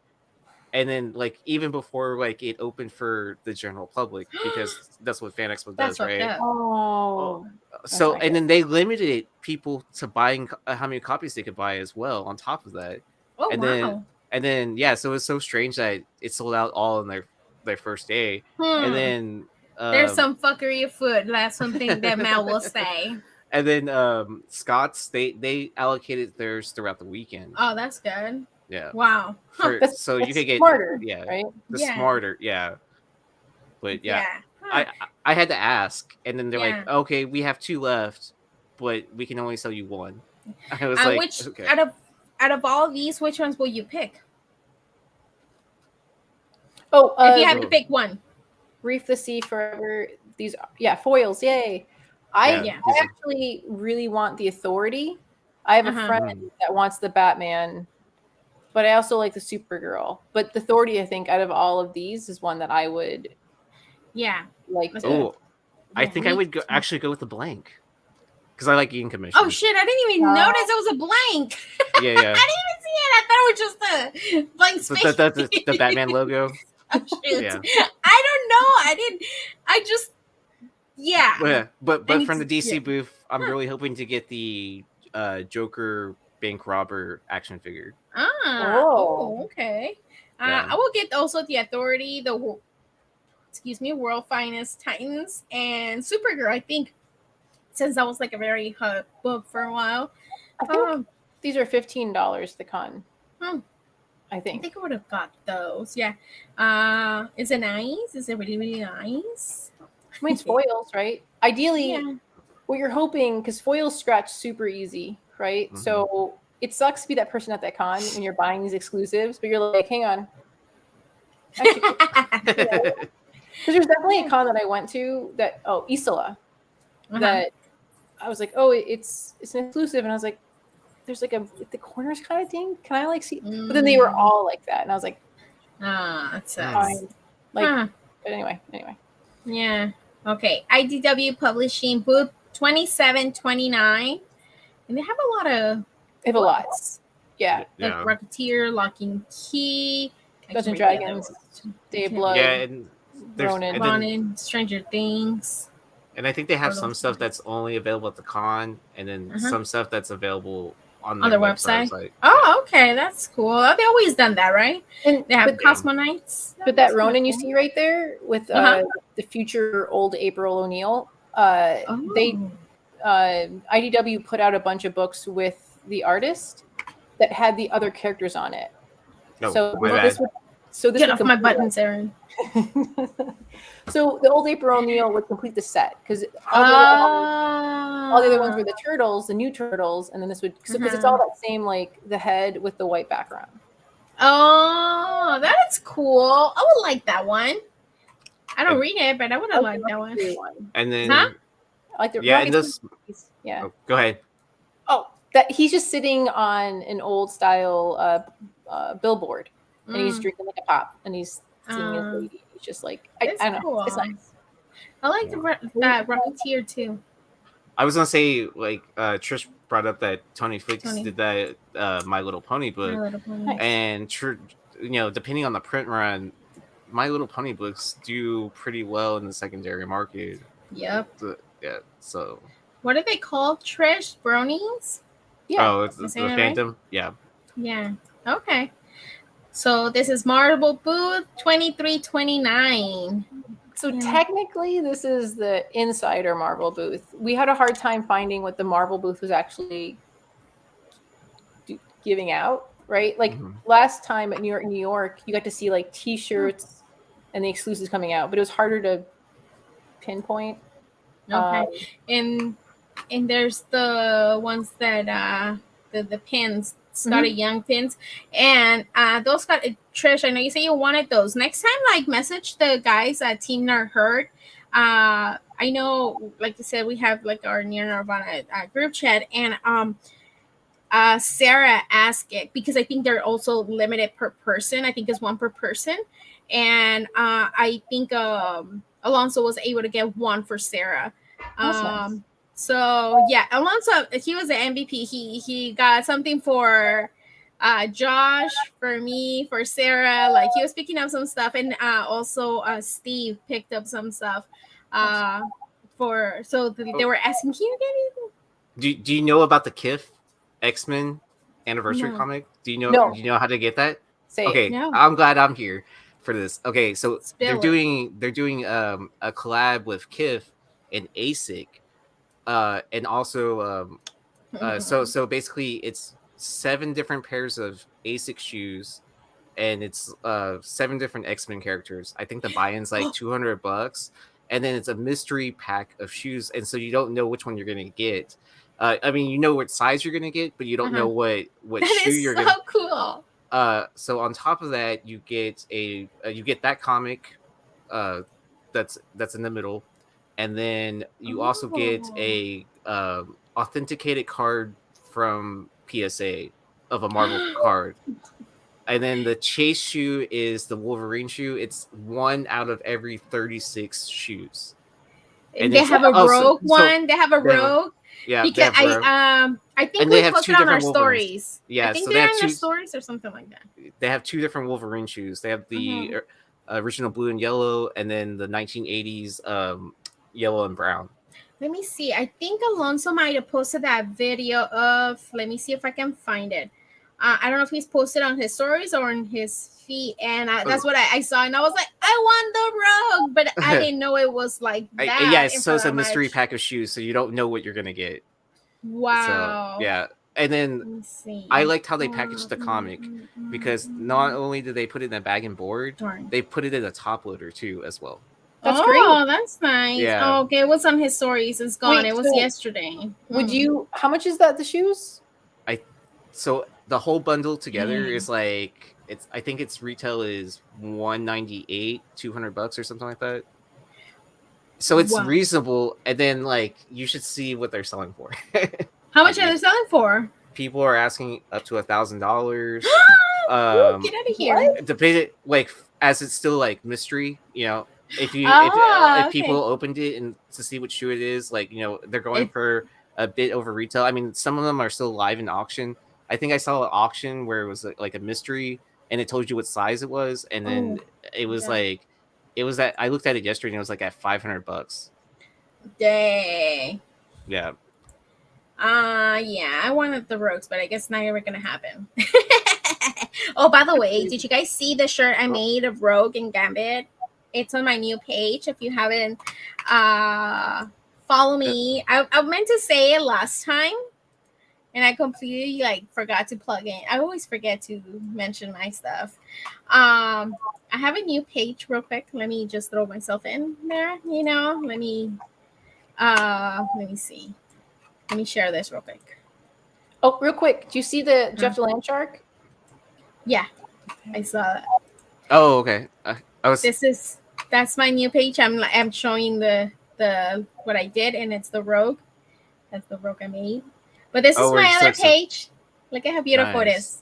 and then like even before like it opened for the general public, because that's what Fan Expo That's does, fucked right? up. Oh, So and then they limited people to buying how many copies they could buy as well on top of that. Oh and wow. then yeah, so it's so strange that it sold out all in their first day, and then There's some fuckery afoot. That's something that Mal will say. and then Scott's they allocated theirs throughout the weekend. Oh, that's good. Yeah. Wow. So you could get smarter, yeah, right? smarter, yeah. But yeah, Huh. I had to ask, and then they're Yeah. like, okay, we have 2 left, but we can only sell you 1. I was like, Which okay. out of all these, which ones will you pick? Oh, if you have to pick one. Reef the Sea Forever. These, foils. Yay! I actually really want the Authority. I have a friend that wants the Batman, but I also like the Supergirl. But the Authority, I think, out of all of these, is one that I would like to. Oh, I think I would actually go with the blank, because I like Ian Commission. Oh shit! I didn't even notice it was a blank. Yeah. I didn't even see it. I thought it was just a blank space. The Batman logo. Oh, shoot. Yeah. I don't know. I just. Yeah. But from the DC booth, I'm really hoping to get the Joker bank robber action figure. Okay. I will get also the Authority, the World Finest Titans, and Supergirl. I think, since that was like a very hot book for a while. I think these are $15 at the con. I think I would have got those. Yeah. Is it nice? Is it really, really nice? I mean, it's foils, right? Ideally, what you're hoping, because foils scratch super easy, right? Mm-hmm. So it sucks to be that person at that con when you're buying these exclusives, but you're like, hang on. Because there's definitely a con that I went to that, Isola, that I was like, it's an exclusive. And I was like, there's like the corners kind of thing. Can I like see? But then they were all like that. And I was like, that's fine. Like, but anyway. Yeah. Okay. IDW Publishing booth 2729. And they have a lot of. They have a lot. Yeah. Like Rocketeer, Lock and Key, Dungeons and Dragons, Day of Blood. Yeah, and Ronin, Stranger Things. And I think they have some stuff that's only available at the con, and then some stuff that's available on their website. Okay, that's cool. They always done that, right? And they have Cosmonites. But that Ronin you see right there with the future old April O'Neil, they IDW put out a bunch of books with the artist that had the other characters on it. So this get off my buttons, Aaron. So the old April O'Neil would complete the set, because all the other ones were the turtles, the new turtles, and then this would, because it's all that same, like the head with the white background. Oh, that's cool. I would like that one. I don't read it, but I would have liked that one. And then, I like the and this. Yeah. Oh, go ahead. Oh, that he's just sitting on an old style billboard, and he's drinking like a pop, and he's seeing his lady. He's just like, I don't know. Cool. It's nice. I like that Rocketeer too. I was gonna say, like, Trish brought up that Tony Flicks did that My Little Pony book, and depending on the print run, My Little Pony books do pretty well in the secondary market. Yep. So. What are they called? Trish Bronies? Yeah. Oh, it's the Phantom. Right? Yeah. Yeah. Okay. So this is Marvel booth 2329. So technically, this is the Insider Marvel booth. We had a hard time finding what the Marvel booth was actually giving out, right? Like last time at New York, you got to see like T-shirts and the exclusives coming out, but it was harder to pinpoint. Okay. And there's the ones that the pins, Scotty Young pins, and those got Trish. I know you say you wanted those. Next time, like message the guys at Team Nerd Herd. I know, like you said, we have like our Near Nirvana group chat, and Sarah asked it because I think they're also limited per person. I think it's one per person, and I think Alonso was able to get one for Sarah. That's nice. So yeah, Alonso, he was the MVP. He got something for Josh, for me, for Sarah. Like he was picking up some stuff, and also Steve picked up some stuff. For so they were asking, can you get anything? Do you know about the KIF X-Men anniversary No. comic? Do you know No. do you know how to get that? Say Okay, No. I'm glad I'm here for this. Okay, so Spill they're it. doing a collab with KIF and ASIC, and also so basically it's 7 different pairs of ASIC shoes, and it's 7 different X-Men characters. I think the buy-in's like $200, and then it's a mystery pack of shoes, and so you don't know which one you're gonna get. I mean, you know what size you're gonna get, but you don't know what That shoe is you're so gonna. cool. So on top of that, you get you get that comic, that's in the middle, and then you also get a authenticated card from PSA of a Marvel card. And then the chase shoe is the Wolverine shoe. It's 1 out of every 36 shoes. And They it's have a rogue so one. They have a they have rogue. yeah, they Because have rogue. I think And they we have posted 2 on our different Wolverines. stories. Yeah, I think so they're they have in their 2 stories or something like that. they have 2 different Wolverine shoes. They have the original blue and yellow, and then the 1980s yellow and brown. Let me see. I think Alonso might have posted that video of. Let me see if I can find it. I don't know if he's posted on his stories or on his feed, and that's what I saw, and I was like, I want the rogue, but I didn't know it was like that. Yeah, so it's a mystery pack of shoes, so you don't know what you're gonna get. Wow. So yeah, and then Let me see. I liked how they packaged the comic, because not only did they put it in a bag and board, they put it in a top loader too as well. That's great. That's nice. Yeah. Oh, okay, it was on his stories. It's gone. Wait, it was so yesterday. Would you? How much is that? The shoes? So the whole bundle together is like I think its retail is $198, $200 or something like that. So it's reasonable, and then like you should see what they're selling for. How much are they selling for? People are asking up to $1,000. Get out of here! Depending, like, as it's still like mystery, you know. If people opened it and to see what shoe it is, like, you know, they're going for a bit over retail. I mean, some of them are still live in auction. I think I saw an auction where it was like a mystery, and it told you what size it was, and then it was like, it was that I looked at it yesterday, and it was like at $500. Dang. Yeah. Yeah, I wanted the rogues, but I guess not ever gonna happen. Oh, by the way, did you guys see the shirt I made of Rogue and Gambit? It's on my new page. If you haven't, follow me. I meant to say it last time, and I completely like forgot to plug in. I always forget to mention my stuff. I have a new page real quick. Let me just throw myself in there. You know, let me see. Let me share this real quick. Oh, real quick. Do you see the Jeff Landshark? Yeah, I saw that. Oh, okay. That's my new page. I'm showing the what I did, and it's the rogue. That's the rogue I made. But this is my other page. Look at how beautiful it is.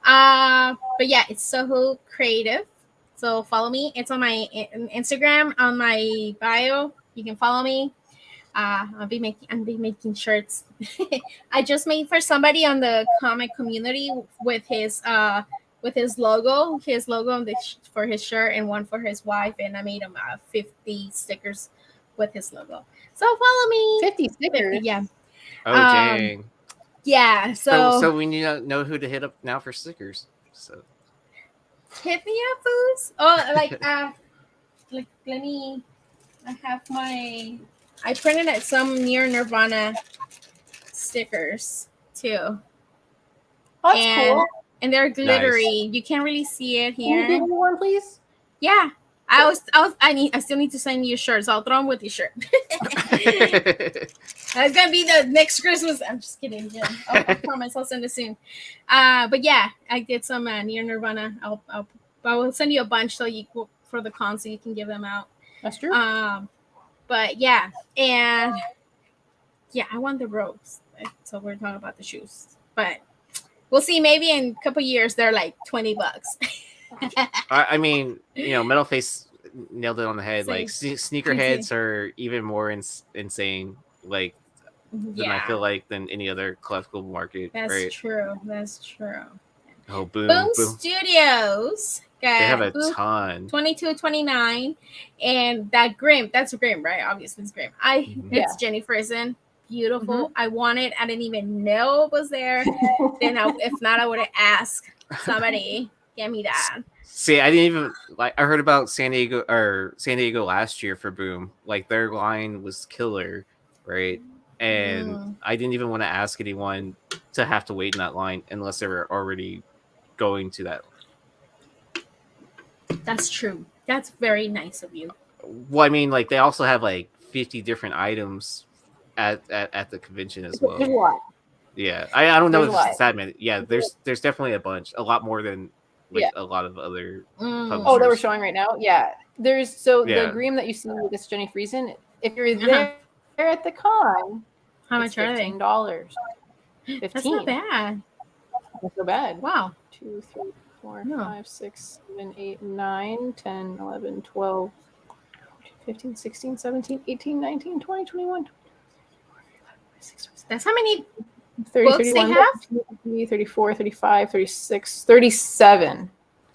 But yeah, it's Soho Creative. So follow me. It's on my Instagram, on my bio. You can follow me. I'll be making shirts. I just made for somebody on the comic community with his logo for his shirt, and one for his wife, and I made him 50 stickers with his logo. So follow me. 50 stickers. 50, yeah. Oh dang. Yeah. So we need to know who to hit up now for stickers. So hit me up, fools. Oh, like let me. I printed out some Near Nirvana stickers too. That's cool. And they're glittery. Nice. You can't really see it here. Can you give me one, please? Yeah. I still need to send you a shirt, so I'll throw them with your shirt. That's gonna be the next Christmas. I'm just kidding. Yeah. I promise I'll send it soon. But yeah, I did some Near Nirvana. I will send you a bunch so you for the con, so you can give them out. That's true. But yeah, and yeah, I want the rogues. So we're talking about the shoes, but we'll see. Maybe in a couple years they're like $20. I mean, you know, Metal Face nailed it on the head. Same. Like sneakerheads are even more insane. Like than I feel like than any other collectible market. That's right? true. That's true. Oh, Boom Boom Studios. They have a ton. 22.29, and that Grim. That's Grim, right? Obviously, it's Grim. It's Jenny Frison. Beautiful. I want it. I didn't even know it was there. Then, if not, I would have asked somebody get me that. See, I didn't even like. I heard about San Diego last year for Boom. Like their line was killer, right? And I didn't even want to ask anyone to have to wait in that line unless they were already going to that. That's true. That's very nice of you. Well, I mean, like they also have like 50 different items at the convention as well. There's a lot. Yeah, I don't know if it's that many. Yeah, there's definitely a bunch, a lot more than a lot of other. Oh, that we're showing right now. Yeah, there's the Grim that you see with this Jenny Frison. If you're there at the con, how much are they? $15. That's not bad. Not so bad. Wow. 2, 3, 4, 5, 6, 7, 8, 9, 10, 11, 12, 15, 16, 17, 18, 19, 20, 21. That's how many 30, books 31, they have? 33, 34, 35, 36, 37.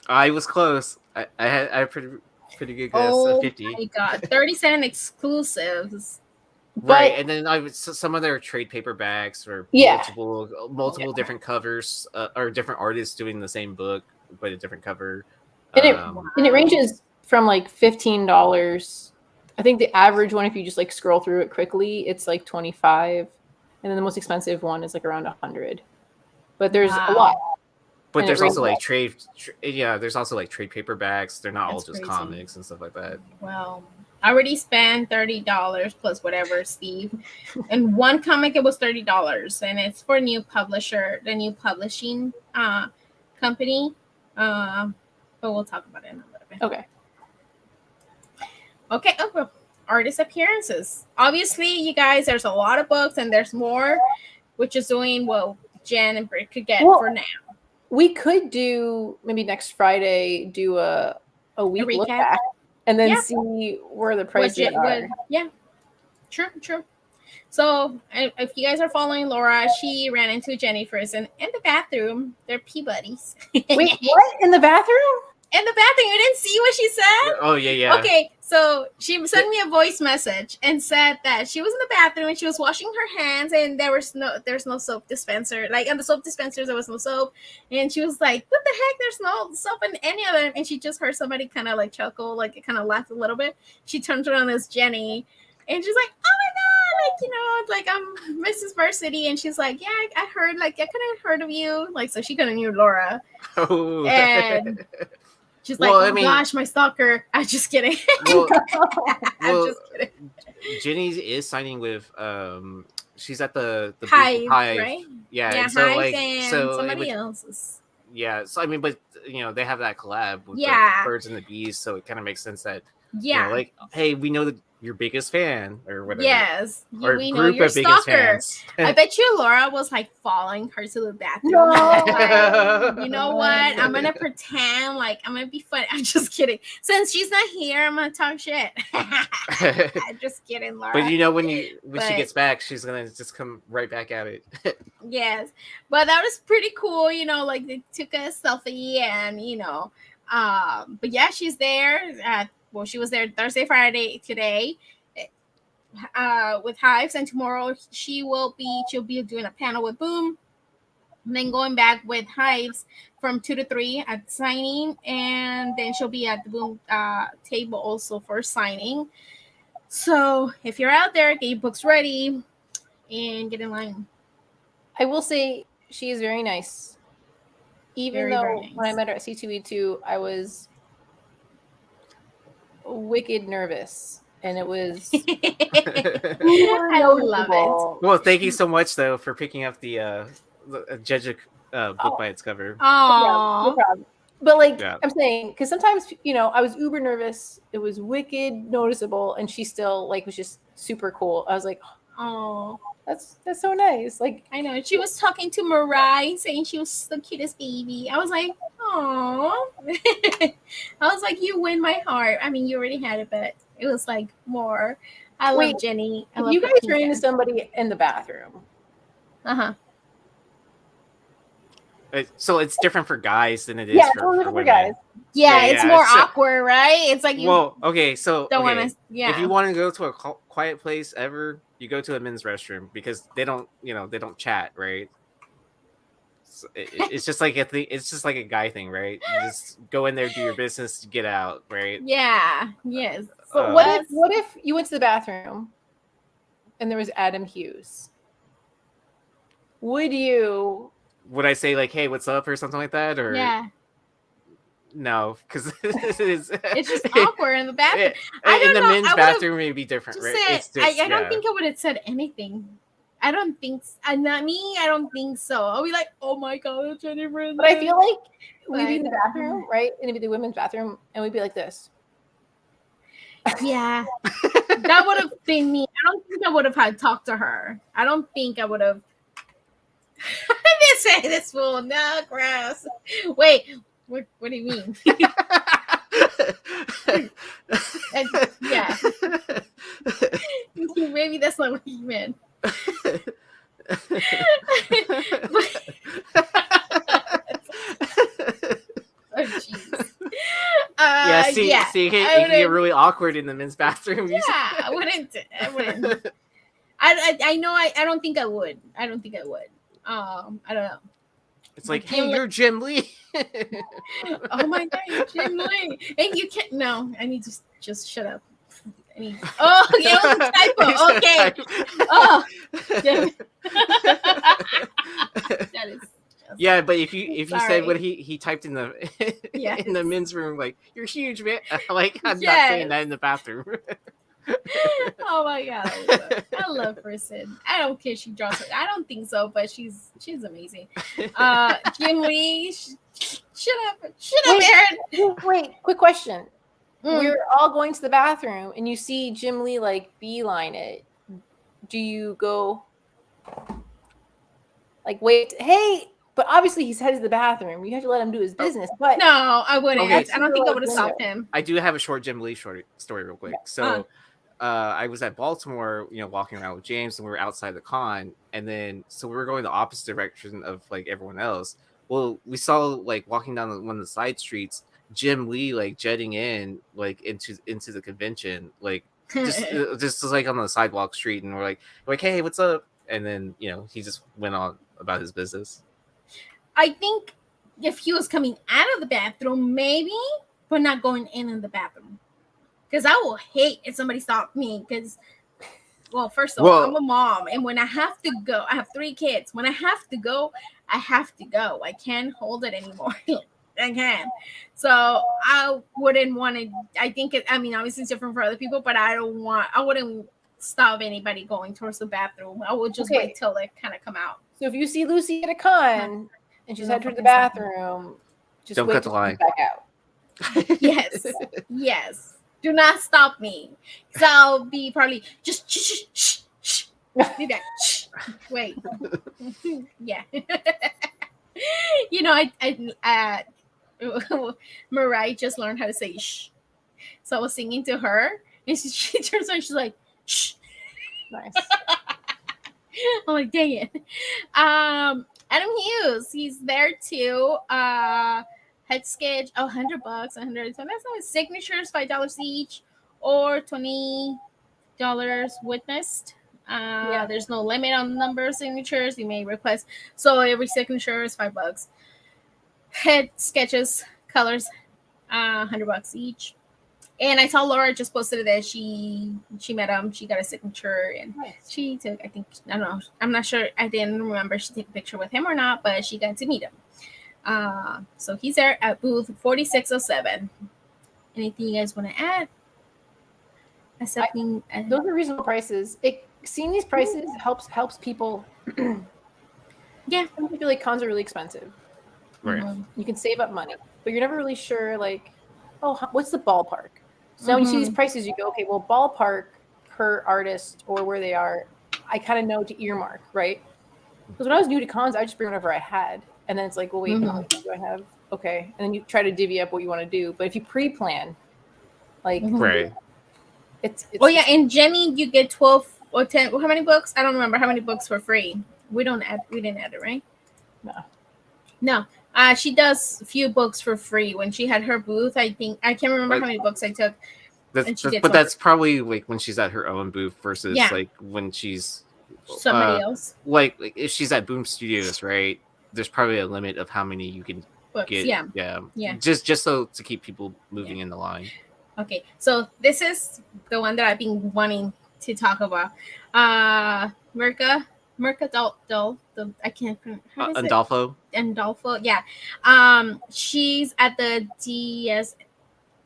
I was close. I had a pretty good guess. 50. Oh my god, 37 exclusives. Right, and then some of their trade paperbacks or multiple different covers or different artists doing the same book but a different cover. And it ranges from like $15. I think the average one, if you just like scroll through it quickly, it's like $25, and then the most expensive one is like around $100. But there's a lot. But there's also like trade paperbacks. They're not all just crazy comics and stuff like that. Well, I already spent $30 plus whatever, Steve. And one comic, it was $30, and it's for the new publishing company. But we'll talk about it in a little bit. Okay. Oh, artist appearances. Obviously, you guys, there's a lot of books, and there's more, which is doing what Jen and Britt could get for now. We could do maybe next Friday, do a week look back, and then see where the prices are. Yeah, true. So if you guys are following Laura, she ran into Jenny Frison in the bathroom. They're pea buddies. Wait, what? In the bathroom? In the bathroom. You didn't see what she said? Oh, yeah. Okay, so she sent me a voice message and said that she was in the bathroom and she was washing her hands, and there's no soap dispenser. Like, on the soap dispensers, there was no soap. And she was like, what the heck? There's no soap in any of them. And she just heard somebody kind of like chuckle, like it kind of laughed a little bit. She turned around as Jenny, and she's like, oh my God, like, it's like, I'm Mrs. Varsity. And she's like, yeah, I heard, like, I couldn't have heard of you. Like, so she couldn't knew Laura. Oh. And she's like, gosh, my stalker. I'm just kidding. I'm just kidding. Jenny is signing with she's at the Hive, Hive, right? Yeah, so Hive and somebody else's. Yeah, so I mean, but they have that collab with the Birds and the Bees, so it kind of makes sense that like, hey, we know that your biggest fan or whatever. Yes, or we group know your of biggest stalker. fans. I bet you Laura was like following her to the bathroom. No. Like, you know what? I'm gonna pretend like I'm gonna be funny. I'm just kidding. Since she's not here, I'm gonna talk shit. I'm just kidding, Laura. But when she gets back, she's gonna just come right back at it. Yes, but that was pretty cool. Like they took a selfie, and but yeah, she's there. She was there Thursday, Friday, today, with Hives, and tomorrow she'll be doing a panel with Boom, and then going back with Hives from 2 to 3 at signing, and then she'll be at the Boom table also for signing. So if you're out there, get your books ready and get in line. I will say she is very nice. Even though nice. When I met her at C2E2, I was wicked nervous, and it was I love it. Well, thank you so much though for picking up the judge book by its cover. Oh, no problem. But I'm saying, because sometimes I was uber nervous, it was wicked noticeable, and she still was just super cool. I was like, oh, That's so nice. Like I know. She was talking to Mariah, saying she was the cutest baby. I was like, "Aw." I was like, "You win my heart." I mean, you already had it, but it was like more. I love Jenny. I love you guys run into somebody in the bathroom. So it's different for guys than it is for women. Guys. Yeah, it's more awkward, right? It's like you. Well, okay, so don't want to. Yeah. If you want to go to a quiet place ever, you go to a men's restroom because they don't chat, right? So it's just like it's just like a guy thing, right? You just go in there, do your business, get out, right? Yeah. Yes. So what if you went to the bathroom and there was Adam Hughes? Would I say like, "Hey, what's up?" or something like that, or no, because it's just awkward in the bathroom. In the men's bathroom, may be different, right? I don't think I would have said anything. I don't think. Not me. I don't think so. I'll be like, "Oh my god, Jennifer." But I feel like we'd be in the bathroom, right? And it'd be the women's bathroom, and we'd be like this. Yeah, that would have been me. I don't think I would have had talked to her. I don't think I would have. I didn't say this fool. No, gross. Wait, what do you mean? Yeah. Maybe that's not what you meant. Oh, jeez. See, it can get really awkward in the men's bathroom. Yeah, I wouldn't. I know. I don't think I would. I don't know. It's like, hey, you're Jim Lee. Oh my god, you're Jim Lee. And you can't. No, I need to just shut up. Oh, yeah, it was a typo. Okay. Oh, that is. Yeah, but if you said what he typed in the in the men's room, like, "You're huge, man," like, I'm not saying that in the bathroom. Oh my god, I love Kristen. I don't care if she draws it. I don't think so, but she's amazing. Jim Lee, shut up, Aaron. Wait, quick question. We're all going to the bathroom, and you see Jim Lee like beeline it. Do you go like, wait, hey? But obviously he's headed to the bathroom. You have to let him do his business. But no, I wouldn't. Okay. I don't think I would have stopped him. I do have a short Jim Lee story real quick. So I was at Baltimore, walking around with James, and we were outside the con, and then so we were going the opposite direction of like everyone else. Well, we saw like walking down one of the side streets, Jim Lee like jetting in like into the convention, like just like on the sidewalk street, and we're like, hey, what's up? And then he just went on about his business. I think if he was coming out of the bathroom, maybe, but not going in the bathroom. Because I will hate if somebody stopped me. Because, well, first of all, I'm a mom. And when I have to go, I have 3 kids. When I have to go, I have to go. I can't hold it anymore. I can't. So I wouldn't want to. I think obviously it's different for other people, but I wouldn't stop anybody going towards the bathroom. I would just wait till they kind of come out. So if you see Lucy at a con and she's headed to the bathroom, just don't cut the line. Back out. Yes. Do not stop me. So I'll be probably just shh. Be back. Shh. Wait. Yeah. I Mariah just learned how to say shh. So I was singing to her, and she turns around, she's like, shh. Nice. I'm like, dang it. Adam Hughes, he's there too. Head sketch, $100, $100. So that's not signatures, $5 each, or $20 witnessed. There's no limit on the number of signatures you may request. So every signature is $5. Head sketches, colors, $100 each. And I saw Laura just posted that she met him. She got a signature, and she took, I don't know. I'm not sure. I didn't remember she took a picture with him or not, but she got to meet him. So he's there at booth 4607. Anything you guys want to add? Those are reasonable prices. Seeing these prices helps people. Yeah, I feel like cons are really expensive. Right. You can save up money, but you're never really sure. Like, what's the ballpark? So when you see these prices, you go, okay, well, ballpark per artist or where they are, I kind of know to earmark, right? Because when I was new to cons, I just bring whatever I had, and then it's like, well, wait, how many do I have? Okay, and then you try to divvy up what you want to do. But if you pre-plan, like, Right. it's yeah, in Jenny you get 12 or 10. How many books? I don't remember how many books for free. We didn't add it, right? No. She does a few books for free when she had her booth. I think I can't remember how many books I took. That's probably like when she's at her own booth versus like when she's somebody else. Like if she's at Boom Studios, right? There's probably a limit of how many you can get. Yeah. Just so to keep people moving in the line. Okay, so this is the one that I've been wanting to talk about. Merca Doll. I can't pronounce. Andolfo. Andolfo, yeah. She's at the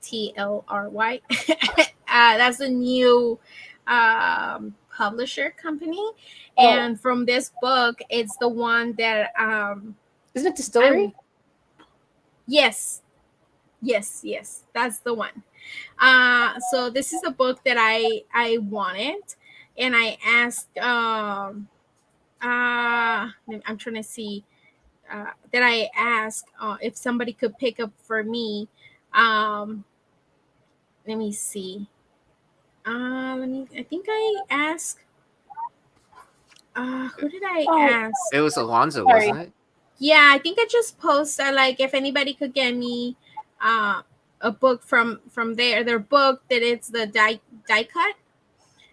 DSTLRY. That's a new publisher company, and from this book, it's the one that isn't it Distillery? Yes, that's the one. So this is a book that I wanted, and I asked. I'm trying to see. That I asked if somebody could pick up for me. Let me see. I think I asked. Who did I ask? It was Alonzo, wasn't it? Yeah, I think I just posted like if anybody could get me a book from their book that it's the die cut.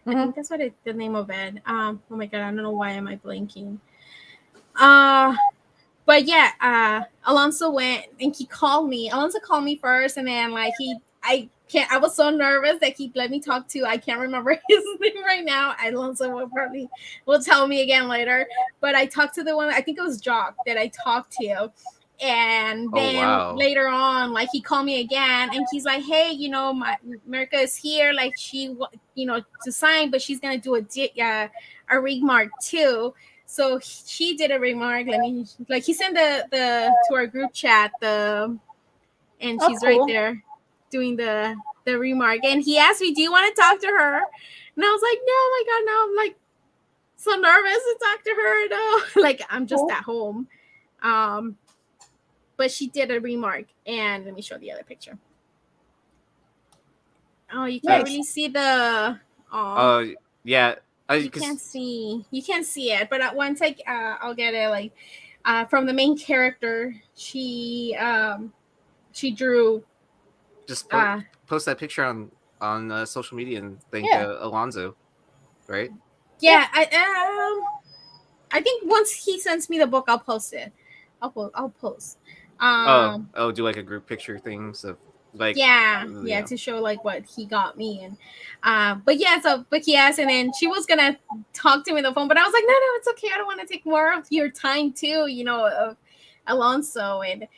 I think that's what the name of it. Oh my god, I don't know why am I blanking. But yeah, Alonso went and he called me. Alonso called me first, and then like I was so nervous that he let me talk to. I can't remember his name right now. Alonso will tell me again later. But I talked to the one. I think it was Jock that I talked to. And then later on, like he called me again, and he's like, "Hey, my America is here. Like she, to sign, but she's gonna do a remark too." So she did a remark. He sent the to our group chat and she's right there doing the remark. And he asked me, "Do you want to talk to her?" And I was like, "No, my God, no!" I'm like so nervous to talk to her. No, like I'm just at home. But she did a remark, and let me show the other picture. Oh, you can't really see the. Oh, yeah. You can't see it, but once I'll get it. Like from the main character, she drew. Just post that picture on social media and thank Alonzo, right? Yeah, I think once he sends me the book, I'll post it. I'll post. Do like a group picture things of like to show like what he got me. And but he asked, and then she was gonna talk to me on the phone, but I was like, no, it's okay, I don't want to take more of your time too, of Alonso. And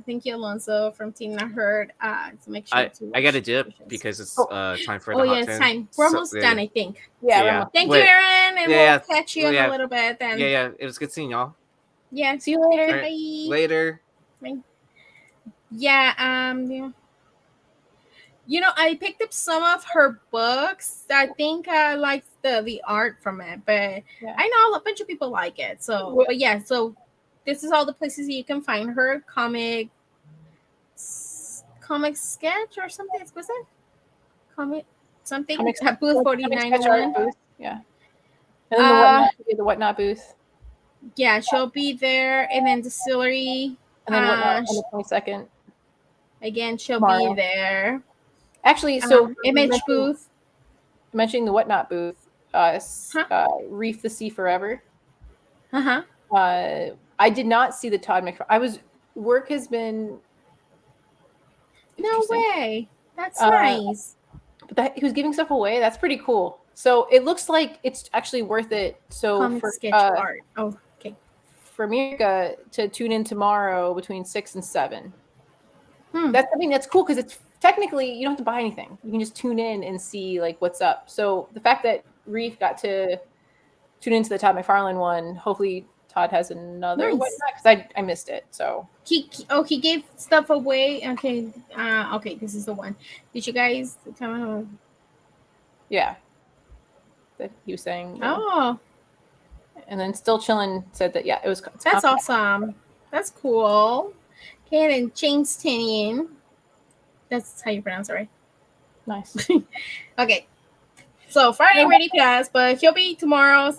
thank you, Alonso from Team I Heard. To make sure I got a dip because it's time for the hot it's time. We're almost done, I think. Thank you, Wait. Aaron, and we'll catch you in a little bit then. It was good seeing y'all. See you later. Right. Bye. Later. Bye. I picked up some of her books. I think I like the art from it, but I know a bunch of people like it. So, so this is all the places you can find her. Comic sketch or something. Was it comic something? Booth 49. Yeah. And then the whatnot booth. Yeah, she'll be there, and then Distillery. And then whatnot on the 22nd. Again, she'll be there. Actually, so Image booth. Mentioning the whatnot booth, Reef the Sea Forever. I did not see the Todd McFarlane. Work has been. No way. That's nice. But he was giving stuff away. That's pretty cool. So it looks like it's actually worth it. So for sketch art. Oh, okay. For America to tune in tomorrow between 6 and 7. That's something that's cool because it's technically you don't have to buy anything. You can just tune in and see like what's up. So the fact that Reef got to tune into the Todd McFarlane one, hopefully Todd has another one because I missed it. So he gave stuff away. Okay, this is the one. Did you guys tell me? Yeah. that he was saying. Oh. And then Still Chillin' said that, yeah, That's awesome. That's cool. Okay, and James Tinian. That's how you pronounce it, right? Nice. Okay. So Friday Ready Pass, but he'll be tomorrow's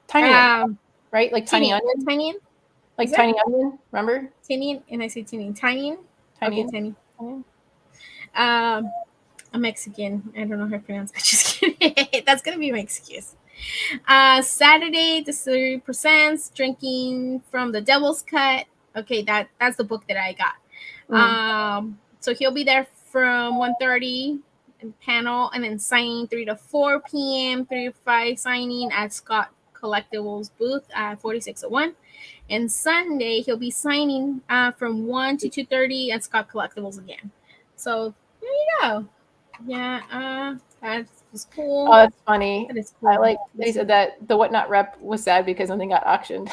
Tiny right? Like Tiny Onion? Tinian? Like Tiny Onion, remember? Tinian, and I say Tinian. Tinian? Tiny. Okay, Tiny. I'm Mexican. I don't know how to pronounce it. Just kidding. That's going to be my excuse. Saturday, Distillery presents Drinking from the Devil's Cut. Okay, that's the book that I got. So he'll be there from 1:30 panel, and then signing 3 to 4 p.m., 3 to 5 signing at Scott Collectibles booth at 4601. And Sunday, he'll be signing from 1 to 2:30 at Scott Collectibles again. So there you go. Yeah, that was cool. Oh, that's funny. That is cool. I like they said that the Whatnot rep was sad because nothing got auctioned.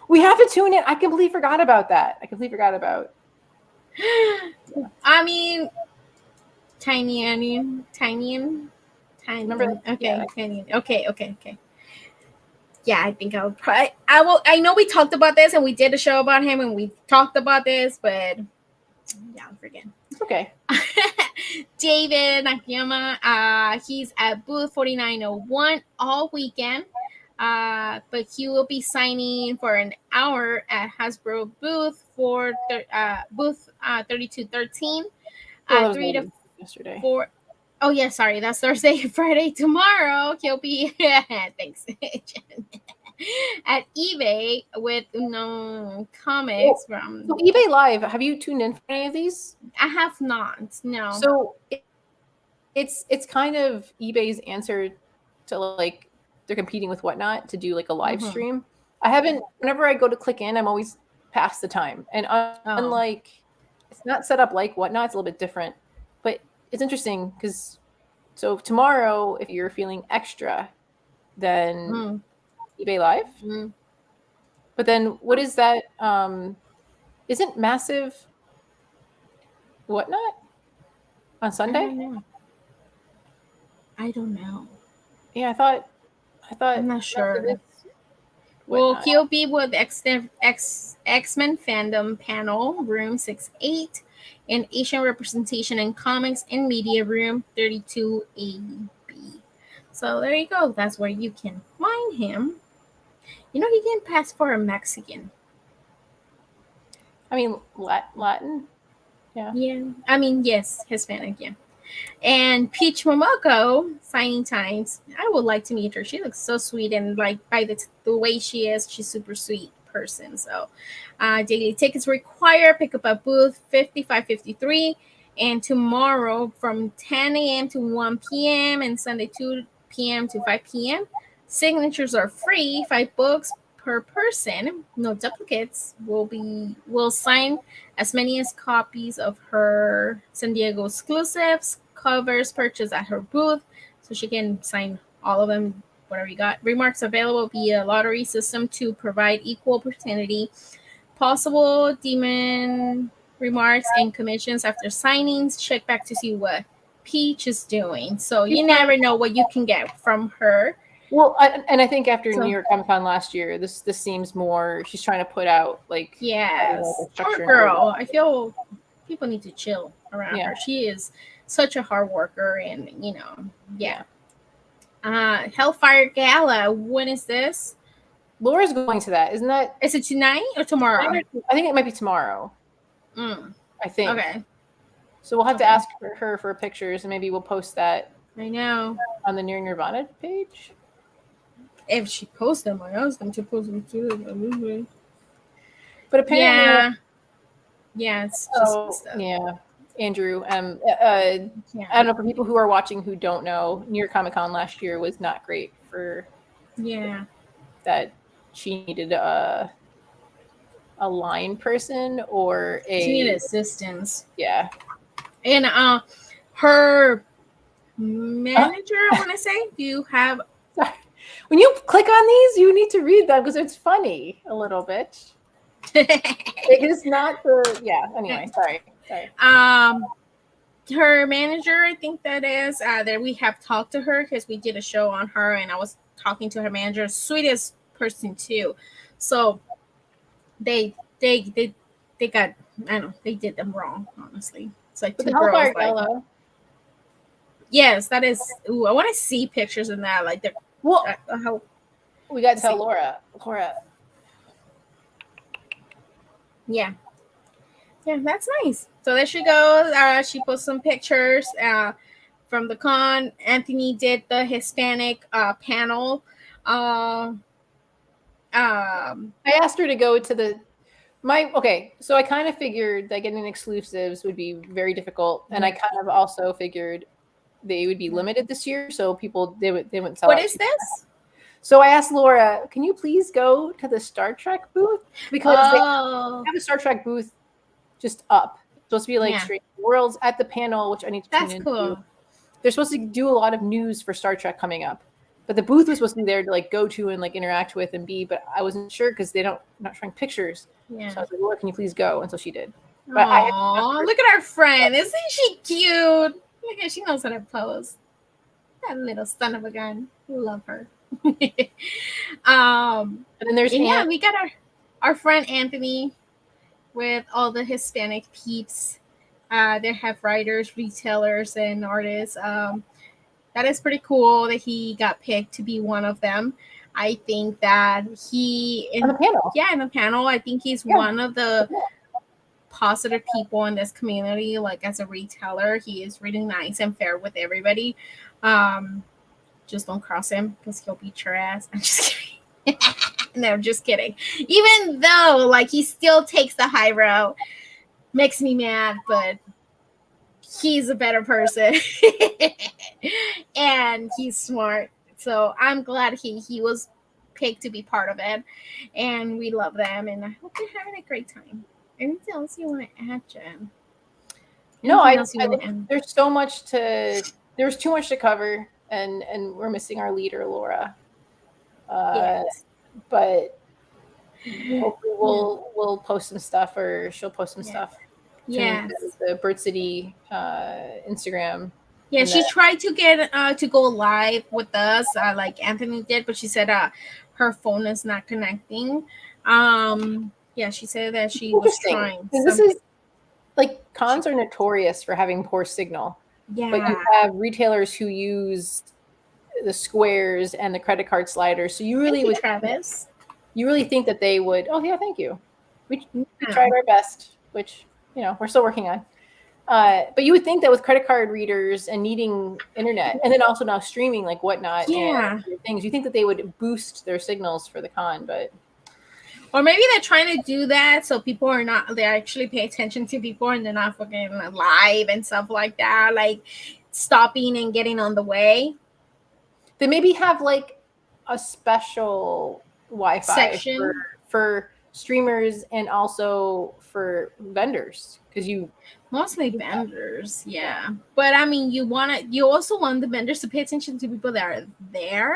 We have to tune in. I completely forgot about that. I mean, Tiny Onion. Remember? Okay, yeah. Tiny. Okay. Yeah, I think I would probably. I know we talked about this and we did a show about him and we talked about this, but yeah, I'll forget. It's okay. David Nakayama, he's at booth 4901 all weekend. But he will be signing for an hour at Hasbro booth for booth 3213. 3 to yesterday. 4. Oh yeah, sorry, that's Thursday. Friday tomorrow he'll be thanks at eBay with comics from. So eBay Live. Have you tuned in for any of these? I have not. No. So it's kind of eBay's answer to like. They're competing with Whatnot to do like a live stream. I haven't. Whenever I go to click in, I'm always past the time. And unlike, it's not set up like Whatnot. It's a little bit different, but it's interesting because so tomorrow, if you're feeling extra, then eBay Live. But then what is that? Isn't Massive Whatnot on Sunday? I don't know. Yeah, I thought. I'm not sure. Well, he'll be with X-Men Fandom Panel, Room 6-8, and Asian Representation in Comics and Media Room 32AB. So there you go. That's where you can find him. You know, he didn't pass for a Mexican. I mean, Latin? Yeah. Yeah. I mean, yes, Hispanic, yeah. And Peach Momoko, signing times. I would like to meet her. She looks so sweet, and like by the way she is, she's super sweet person. So daily tickets required. Pick up at booth 5553. And tomorrow from 10 a.m. to 1 p.m. and Sunday 2 p.m. to 5 p.m. Signatures are free. 5 books per person. No duplicates. Will sign as many as copies of her San Diego exclusives, covers purchased at her booth, so she can sign all of them, whatever you got. Remarks available via lottery system to provide equal opportunity. Possible demon remarks and commissions after signings. Check back to see what Peach is doing. So you never know what you can get from her. Well, I think after New York Comic Con last year, this seems more. She's trying to put out like poor girl. I feel people need to chill around her. She is such a hard worker, and Hellfire Gala. When is this? Laura's going to that, isn't that? Is it tonight or tomorrow? I think it might be tomorrow. I think. Okay. So we'll have to ask her for pictures, and maybe we'll post that. I know on the Near Nirvana page. If she posts them, I asked them to post them too. But apparently, it's just stuff. Andrew. I don't know, for people who are watching who don't know, New York Comic Con last year was not great for. That she needed a line person or she needed assistance. Yeah, and her manager. I want to say, do you have? When you click on these, you need to read them because it's funny a little bit. It is not the anyway. Sorry. her manager, I think that is, that we have talked to her because we did a show on her, and I was talking to her manager, sweetest person too. So they got, I don't know, they did them wrong, honestly. It's like two girls, like, yellow. Yes, that is. Ooh, I want to see pictures of that. Like, well, we got to tell Laura. Yeah, that's nice. So there she goes. She posts some pictures from the con. Anthony did the Hispanic panel. I asked her to go to so I kind of figured that getting exclusives would be very difficult, and I kind of also figured they would be limited this year, so people they wouldn't sell. What is this? So I asked Laura, "Can you please go to the Star Trek booth, because they have a Star Trek booth just up. It's supposed to be like Strange Worlds at the panel, which I need to tune into. Cool. They're supposed to do a lot of news for Star Trek coming up, but the booth was supposed to be there to like go to and like interact with and be. But I wasn't sure because not showing pictures. Yeah. So I was like, Laura, can you please go? And so she did. But look at our friend! Isn't she cute? Look at, she knows how to pose. That little son of a gun. We love her. And then there's we got our friend Anthony with all the Hispanic peeps. They have writers, retailers, and artists. That is pretty cool that he got picked to be one of them. I think that in the panel. Yeah, in the panel. I think he's one of the positive people in this community. Like, as a retailer, he is really nice and fair with everybody. Just don't cross him because he'll beat your ass. I'm just kidding. No, just kidding. Even though, like, he still takes the high road, makes me mad, but he's a better person. And he's smart. So I'm glad he was picked to be part of it. And we love them. And I hope they're having a great time. Anything else you want to add, Jen? No, there's so much there's too much to cover. And we're missing our leader, Laura. Yes. But hopefully we'll post some stuff, or she'll post some stuff. Yeah. The Bird City Instagram. Yeah, she tried to get to go live with us, like Anthony did, but she said her phone is not connecting. Yeah, she said that she was trying. This is like, cons are notorious for having poor signal. Yeah. But you have retailers who use the squares and the credit card sliders. So you really Travis. You really think that they would? Oh yeah, thank you. We tried our best, which we're still working on. But you would think that with credit card readers and needing internet, and then also now streaming like whatnot, and things, you think that they would boost their signals for the con, but. Or maybe they're trying to do that so people are not, they actually pay attention to people and they're not fucking live and stuff like that, like stopping and getting on the way. They maybe have like a special Wi-Fi section for streamers and also for vendors, because mostly vendors, yeah. But I mean, you also want the vendors to pay attention to people that are there.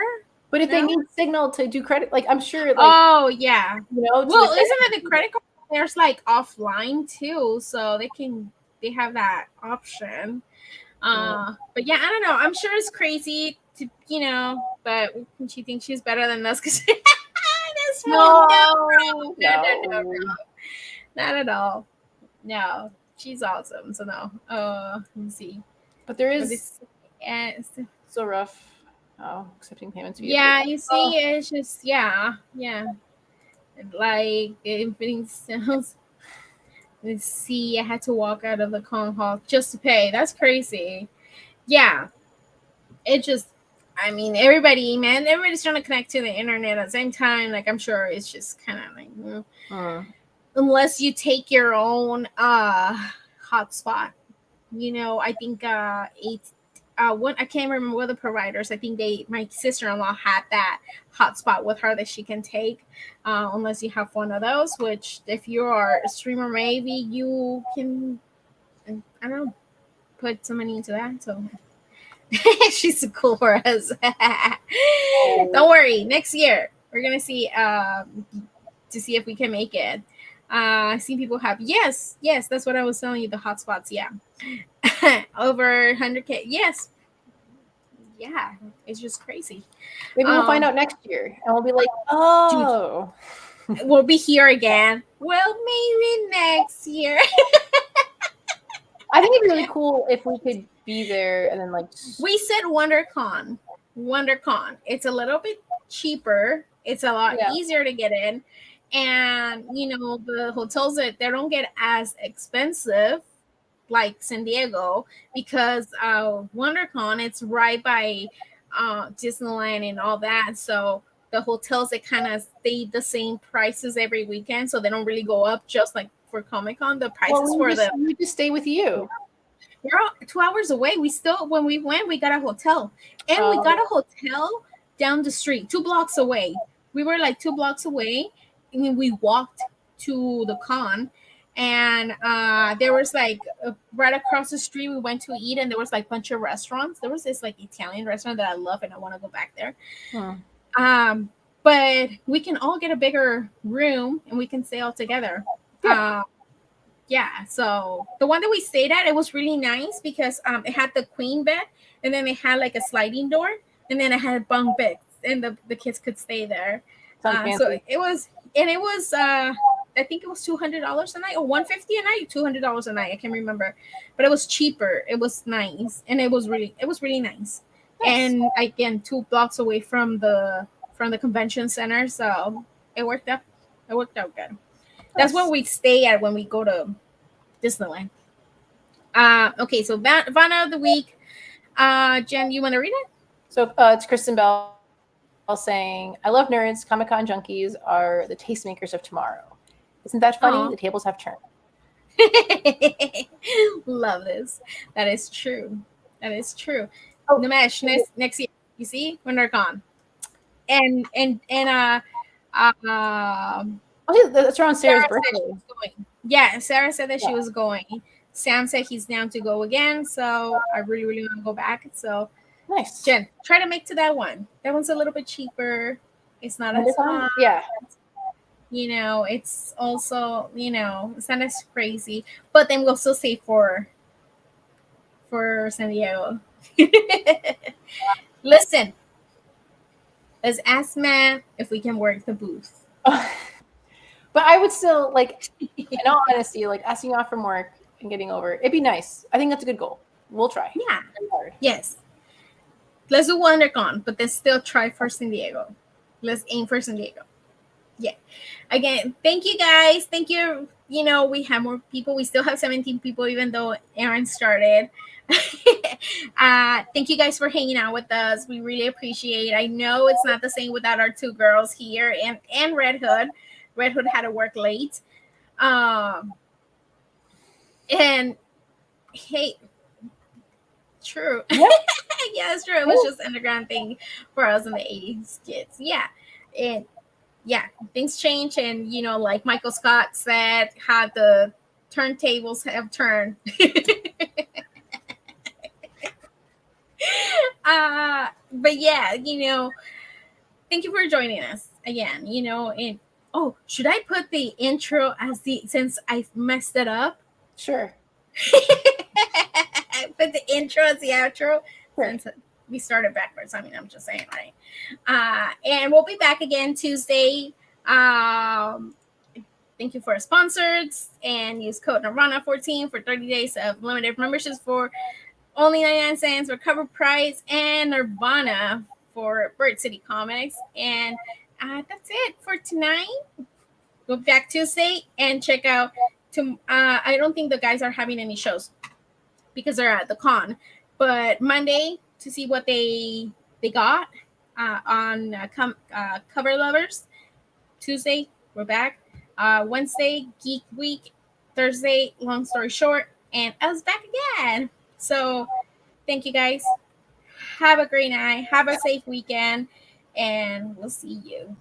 But if they need signal to do credit, like I'm sure. Like, oh yeah. Well, isn't it the credit card? There's like offline too, so they have that option. But yeah, I don't know. I'm sure it's crazy to but she thinks she's better than us because no, not at all. No, she's awesome. So no. Let me see. But there is so rough. Oh, accepting payments. Yeah, you see, it's just yeah. Like everything sounds. Let's see. I had to walk out of the con hall just to pay. That's crazy. Yeah, it just. I mean, everybody's trying to connect to the internet at the same time. Like, I'm sure it's just kind of like, unless you take your own hotspot. I think I can't remember what the providers. I think my sister-in-law had that hotspot with her that she can take, unless you have one of those. Which, if you are a streamer, maybe you can. I don't know, put some money into that. So she's cool for us. Don't worry. Next year we're gonna see to see if we can make it. I've seen people have, yes, that's what I was telling you, the hotspots. Yeah. Over 100K. Yes. Yeah. It's just crazy. Maybe we'll find out next year and we'll be like, oh. We'll be here again. Well, maybe next year. I think it'd be really cool if we could be there and then like. We said WonderCon. It's a little bit cheaper. It's a lot easier to get in. And, the hotels, that they don't get as expensive like San Diego, because WonderCon, it's right by Disneyland and all that. So the hotels, they kind of stay the same prices every weekend, so they don't really go up, just like for Comic-Con. The prices we just stay with you. We're 2 hours away. When we went, we got a hotel, and we got a hotel down the street, 2 blocks away. We were like 2 blocks away, and we walked to the con. And there was like right across the street, we went to eat, and there was like a bunch of restaurants. There was this like Italian restaurant that I love, and I want to go back there. But we can all get a bigger room, and we can stay all together. Yeah, so the one that we stayed at, it was really nice because it had the queen bed, and then it had like a sliding door, and then it had bunk beds, and the kids could stay there. So it was I think it was $200 a night, or $150 a night, $200 a night. I can't remember, but it was cheaper. It was nice, and it was really nice. And again, 2 blocks away from the convention center, so it worked out. It worked out good. That's what we stay at when we go to Disneyland. Okay, so Vana of the week. Jen, you want to read it? So it's Kristen Bell saying, I love nerds. Comic-Con junkies are the tastemakers of tomorrow. Isn't that funny? Aww. The tables have turned. Love this. That is true. Oh, Nimesh, next year, you see, when they're gone. And that's around Sarah's birthday. Yeah, Sarah said that she was going. Sam said he's down to go again, so I really, really want to go back. So nice. Jen, try to make to that one. That one's a little bit cheaper. It's not as hot. Yeah. It's also, it's not as crazy. But then we'll still save for San Diego. Listen, let's ask Matt if we can work the booth. But I would still, like, in all honesty, like, asking off from work and getting over, it'd be nice. I think that's a good goal. We'll try. Yeah. Yes. Let's do WonderCon, but then still try for San Diego. Let's aim for San Diego. Yeah. Again, thank you guys. Thank you. We have more people. We still have 17 people, even though Aaron started. Thank you guys for hanging out with us. We really appreciate it. I know it's not the same without our 2 girls here and Red Hood. Red Hood had to work late. And hey, true. Yep. Yeah, it's true. It was just an underground thing for us in the 80s kids. Yeah. And yeah, things change. And, like Michael Scott said, how the turntables have turned. But yeah, thank you for joining us again, and should I put the intro since I've messed it up? Sure. Put the intro as the outro. Sure. Since we started backwards. I mean, I'm just saying, right? And we'll be back again Tuesday. Thank you for our sponsors, and use code Nirvana14 for 30 days of limited memberships for only 99 cents for cover price, and Nirvana for Bird City Comics. And that's it for tonight. Go back Tuesday and check out. I don't think the guys are having any shows because they're at the con. But Monday, to see what they got on Cover Lovers. Tuesday, we're back. Wednesday, Geek Week. Thursday, Long Story Short. And us back again. So thank you guys. Have a great night. Have a safe weekend. And we'll see you.